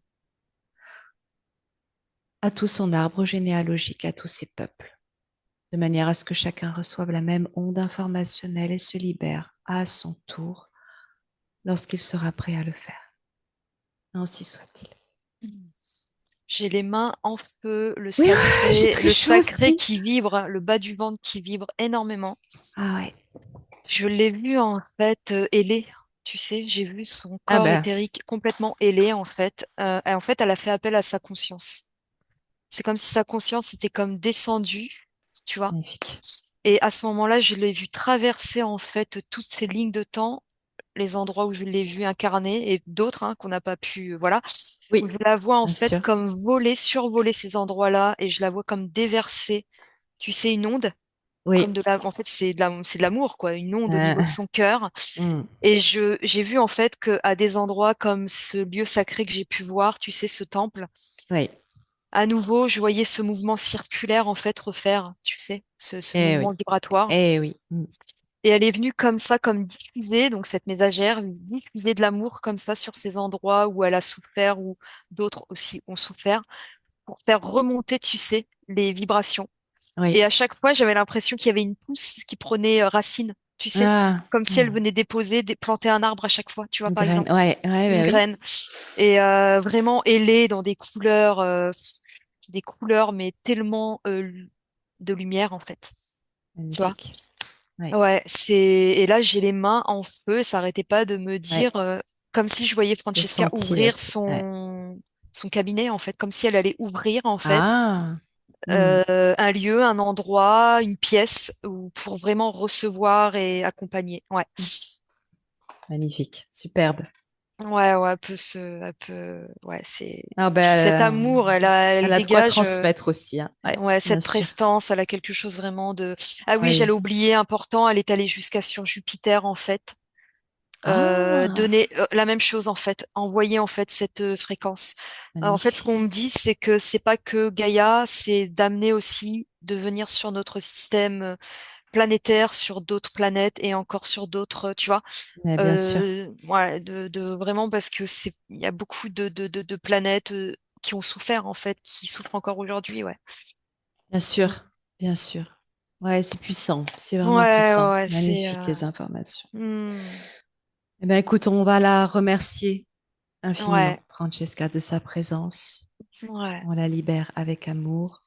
à tout son arbre généalogique, à tous ses peuples, de manière à ce que chacun reçoive la même onde informationnelle et se libère à son tour lorsqu'il sera prêt à le faire. Ainsi soit-il. J'ai les mains en feu, Oui, ouais, j'ai très le chaud sacré aussi. qui vibre, le bas du ventre qui vibre énormément. Ah ouais. Je l'ai vu en fait ailé, tu sais, j'ai vu son Ah corps ben, éthérique complètement ailé en fait. Et en fait, elle a fait appel à sa conscience. C'est comme si sa conscience était comme descendue, tu vois. magnifique. Et à ce moment-là, je l'ai vu traverser en fait toutes ces lignes de temps, les endroits où je l'ai vu incarner et d'autres qu'on n'a pas pu, voilà, où Oui, je la vois en bien fait sûr. comme voler, survoler ces endroits-là et je la vois comme déverser, tu sais, une onde, Oui. comme en fait, c'est de l'amour, quoi, une onde au niveau de Euh, son cœur. hmm, Et j'ai vu en fait que à des endroits comme ce lieu sacré que j'ai pu voir, tu sais, ce temple, oui. à nouveau, je voyais ce mouvement circulaire en fait refaire, tu sais, ce Eh mouvement oui. vibratoire. Eh oui. Hmm. Et elle est venue comme ça, comme diffuser, donc cette messagère, diffuser de l'amour comme ça sur ces endroits où elle a souffert, ou d'autres aussi ont souffert, pour faire remonter, tu sais, les vibrations. Et Oui. à chaque fois, j'avais l'impression qu'il y avait une pousse qui prenait racine, tu sais, Ah, comme si elle ah, venait déposer, planter un arbre à chaque fois, tu vois, une par graine. exemple, Ouais, ouais, une ouais, oui. graine. Et vraiment ailée dans des couleurs, mais tellement de lumière, en fait, tu vois. Magnifique. Ouais, Ouais, et là, j'ai les mains en feu, et ça arrêtait pas de me ouais. dire, comme si je voyais De Francesca sentir ouvrir aussi. Ouais. son cabinet, en fait, comme si elle allait ouvrir, en fait Ah, hmm, un lieu, un endroit, une pièce pour vraiment recevoir et accompagner. Ouais. magnifique. Superbe. Ouais, ouais, ouais, Ah cet ben, amour, elle elle a de quoi dégage, transmettre aussi, hein. Ouais, ouais, bien cette sûr. prestance, elle a quelque chose vraiment de. Ah oui, j'allais Oui. oublier, important, elle est allée jusqu'à sur Jupiter, en fait. Ah, Donner la même chose en fait, envoyer en fait cette fréquence. En fait, ce qu'on me magnifique. dit, c'est que c'est pas que Gaïa, c'est d'amener aussi de venir sur notre système planétaire, sur d'autres planètes et encore sur d'autres, tu vois. Mais bien sûr. Ouais, de vraiment parce que il y a beaucoup de planètes qui ont souffert en fait, qui souffrent encore aujourd'hui, ouais. Bien Mm. sûr. Bien sûr. Ouais, c'est puissant. C'est vraiment Ouais, puissant. ouais, ouais, Magnifique les informations. hmm, Eh bien, écoute, on va la remercier ouais, infiniment, Francesca, de sa présence. ouais. On la libère avec amour.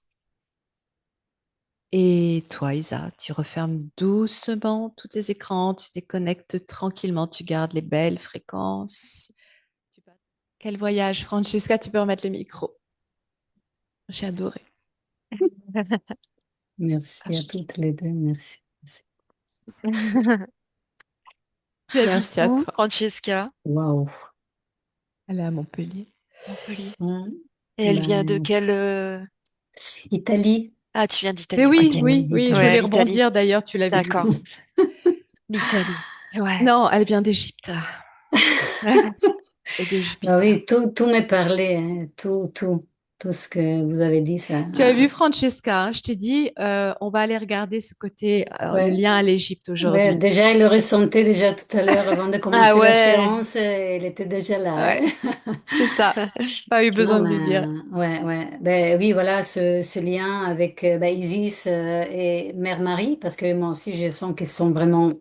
Et toi, Isa, tu refermes doucement tous tes écrans, tu déconnectes tranquillement, tu gardes les belles fréquences. Quel voyage, Francesca, tu peux remettre le micro. J'ai adoré. Merci à toutes les deux. Merci. Merci. Tu habites Merci à où, toi. Francesca? Waouh. Elle est à Montpellier. Montpellier. Ouais. Et elle vient de Ben, quelle Italie. Ah, tu viens Mais d'Italie. oui, Ok. oui, Oui, oui, je Italie. Ouais, voulais l'Italie. rebondir d'ailleurs, tu l'avais vu. D'accord. L'Italie. Ouais. Non, elle vient d'Égypte et de Bah Jupiter. oui, tout m'est parlé, hein. Tout ce que vous avez dit, ça. Tu as vu Francesca, hein, je t'ai dit, on va aller regarder ce côté, le Ouais, lien à l'Égypte ouais, aujourd'hui. déjà, elle le ressentait déjà tout à l'heure avant de Ah commencer la ouais. séance. Elle était déjà là, Ouais, hein. c'est ça. Pas eu Non, besoin de lui dire. ouais, ouais. Ben oui, voilà, ce lien avec ben, Isis et Mère Marie, parce que moi aussi, je sens qu'ils sont vraiment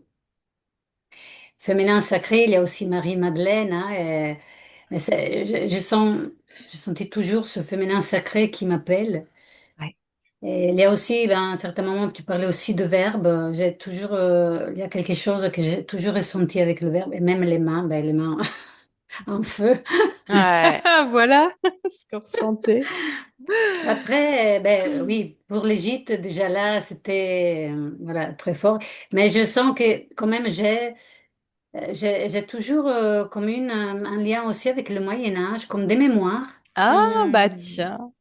féminin sacré. Il y a aussi Marie-Madeleine, hein, mais je sens, je sentais toujours ce féminin sacré qui m'appelle. Ouais. Et il y a aussi, ben, à un certain moment, tu parlais aussi de verbe. J'ai toujours, il y a quelque chose que j'ai toujours ressenti avec le verbe, et même les mains, ben, les mains en feu. Ouais. Voilà ce qu'on ressentait. Après, ben, oui, pour l'Égypte, déjà là, c'était, voilà, très fort. Mais je sens que quand même, j'ai toujours comme un lien aussi avec le Moyen Âge, comme des mémoires. Ah, bah Hmm. tiens.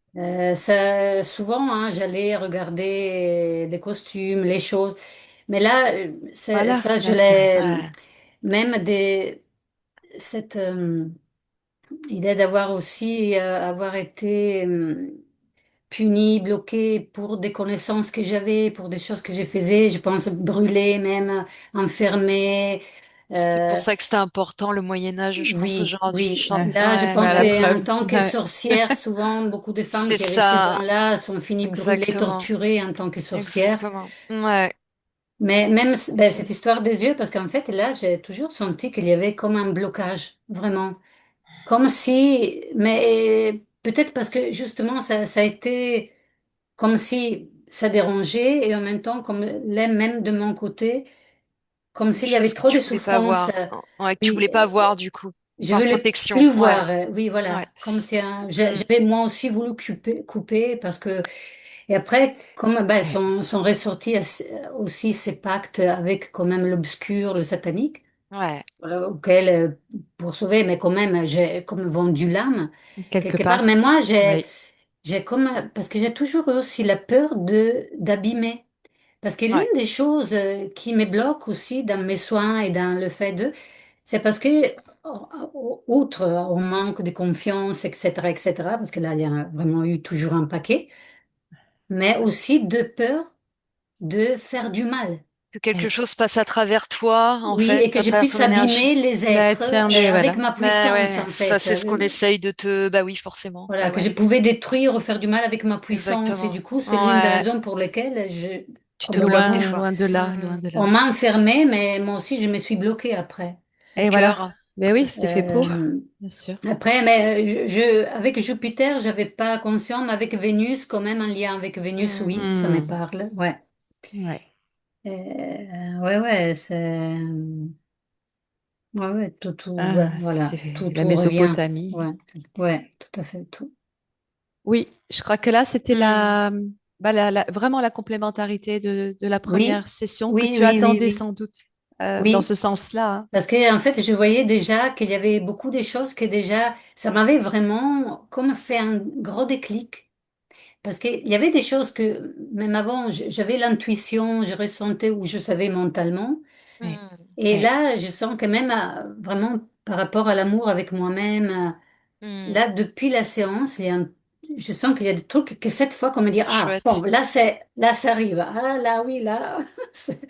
Souvent, hein, j'allais regarder les costumes, les choses. Mais là, Voilà, ça, je bah tiens. l'ai, Ouais. même cette idée d'avoir aussi avoir été punie, bloquée pour des connaissances que j'avais, pour des choses que je faisais, je pense brûler, même enfermée. C'est pour euh, ça que c'était important le Moyen Âge, je pense, Oui, aujourd'hui. oui. Ouais. Là, je Ouais, pense Bah, la c'est qu'en preuve. tant que Ouais. sorcière, souvent, beaucoup de femmes c'est qui avaient ces ça. dons-là sont finies brûlées, Exactement. torturées en tant que sorcières. Exactement. Ouais. Mais même ben, Ok. cette histoire des yeux, parce qu'en fait, là, j'ai toujours senti qu'il y avait comme un blocage, vraiment. Comme si, mais peut-être parce que justement, ça a été comme si ça dérangeait et en même temps, comme là, même de mon côté, comme Des s'il y avait choses que trop de tu voulais pas souffrance. voir. Ouais, que tu Oui, voulais pas voir, du coup. je Par voulais protection. plus Ouais. voir, oui, Ouais. voilà, comme si Hmm. j'avais moi aussi voulu couper parce que, et après, comme ben, Ouais. sont ressortis aussi ces pactes avec quand même l'obscur, le satanique, Ouais. auquel, pour sauver, mais quand même, j'ai comme vendu l'âme Quelque quelque part. Mais part. moi, Oui. j'ai comme, parce que j'ai toujours eu aussi la peur d'abîmer. Parce que l'une Ouais. des choses qui me bloque aussi dans mes soins et dans le fait de c'est parce que, outre au manque de confiance, etc., parce que là, il y a vraiment eu toujours un paquet, mais aussi de peur de faire du mal. Que quelque Et chose passe à travers toi, en Oui, fait, et que à je travers puisse ton énergie. abîmer les là, êtres tiens, mais avec voilà. ma Mais puissance, ouais, en ça, fait. c'est ce qu'on essaye de te... Bah oui, forcément. Voilà, Bah que je ouais, pouvais détruire ou faire du mal avec ma puissance. Et exactement. du coup, c'est l'une des Ouais, raisons pour lesquelles tu te comme bloques des Loin, fois. loin de là, loin Hmm. de on là. m'a enfermée, mais moi aussi, je me suis bloquée après. Le Et voilà. cœur. Mais oui, Le- c'était fait pour, Euh, bien sûr. Après, mais avec Jupiter, j'avais pas conscience, mais avec Vénus, quand même, un lien avec Vénus, Hmm. oui, ça me Hmm. parle. Ouais. Ouais. Ouais, ouais, ouais, ouais, ouais, Ah, voilà, c'était la tout revient. Mésopotamie. Ouais, ouais, tout à fait, tout. Oui, je crois que là, c'était Hmm. vraiment la complémentarité de la Oui, première session que oui, tu oui, oui, attendais oui, sans doute dans ce oui. sens-là. Hein. Parce que, en fait, je voyais déjà qu'il y avait beaucoup de choses que déjà, ça m'avait vraiment comme fait un gros déclic. Parce qu'il y avait des choses que, même avant, j'avais l'intuition, je ressentais ou je savais mentalement. Ouais. Hmm. Et Ouais. là, je sens que même vraiment par rapport à l'amour avec moi-même, Hmm. là, depuis la séance, je sens qu'il y a des trucs que cette fois, qu'on me dit, ah, bon, Chouette. là, ça arrive. Ah, là, oui, là. c'est-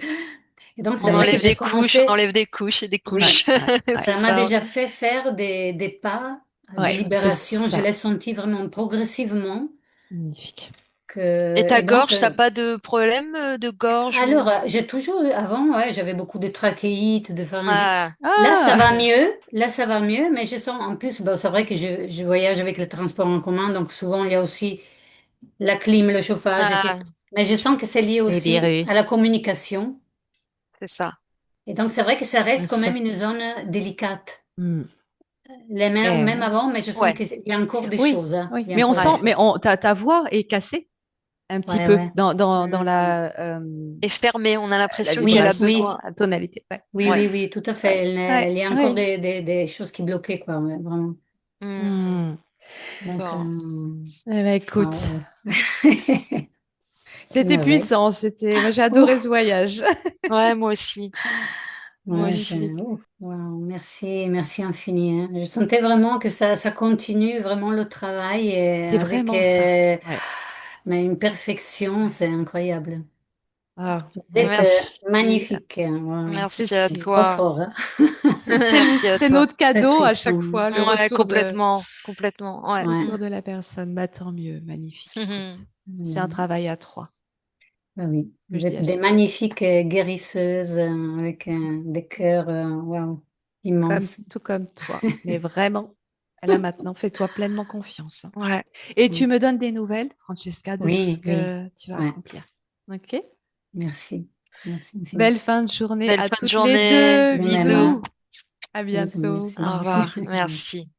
Et donc, c'est On vrai que enlève j'ai des couches, on commencé, enlève des couches et des Ouais. couches. Ouais. Ouais. C'est ça m'a ça. déjà fait faire des pas de Ouais. C'est libération. Je ça. l'ai senti vraiment progressivement. Magnifique. Et ta Et donc, gorge, t'as pas de problème de gorge alors, ou... j'ai toujours eu, avant, ouais, j'avais beaucoup de trachéites, de pharyngite. Ah, Là, ça va Ah! mieux. Là, ça va mieux, mais je sens, en plus, bon, c'est vrai que je voyage avec le transport en commun, donc souvent, il y a aussi la clim, le chauffage, ah, etc. Mais je sens que c'est lié Les aussi à la virus. communication. c'est ça. Et donc, c'est vrai que ça Bien reste quand sûr. même une zone délicate. Hmm. Les mères, Et, même avant, mais je sens Ouais, qu'il y a encore des oui, choses, hein. oui. Il y a Mais on encore des sent, ouais. choses. ta voix est cassée un petit Ouais, peu ouais. dans Hmm. Et fermée, on a la l'impression qu'elle a Oui, vibration, besoin. oui, la tonalité. Ouais. oui, Ouais. oui, oui, tout à Ouais. fait. Il Ouais. y a encore Ouais. des choses qui bloquaient, quoi, ouais, vraiment. Hmm. Hmm. Donc, Bon. Eh ben, écoute, waouh. Quelle c'était merveille. puissant. Moi, j'ai adoré ce Ouf. voyage. Ouais, moi aussi. Moi Ouais, c'est aussi. ouf. Waouh. Merci, merci infini, hein. Je sentais vraiment que ça continue vraiment le travail et C'est avec vraiment ça. Ouais. mais une perfection, c'est incroyable. Ah, Vous êtes Merci. magnifique, hein. Waouh. c'est Merci ce à qui, Trop toi. fort, hein. Merci à c'est toi. notre Très cadeau à chaque puissant. fois, Ouais, complètement. Complètement. Ouais. le Ouais. retour de la personne. Bah, tant mieux, magnifique. Écoute, c'est un Mm. travail à trois, Ah oui, que vous je dis êtes à des chaque fois. magnifiques guérisseuses avec des cœurs waouh, immenses. Tout comme toi. Mais vraiment, là maintenant, fais-toi pleinement confiance. Hein. Ouais. Et tu Mm. me donnes des nouvelles, Francesca, de tout ce Oui, oui, que tu vas ouais, accomplir. OK? merci. Merci infiniment. Belle fin de journée Belle à fin de toutes les journée. deux. De même, Bisous. hein. Bisous. À Bisous, bientôt. merci. Au revoir. Merci.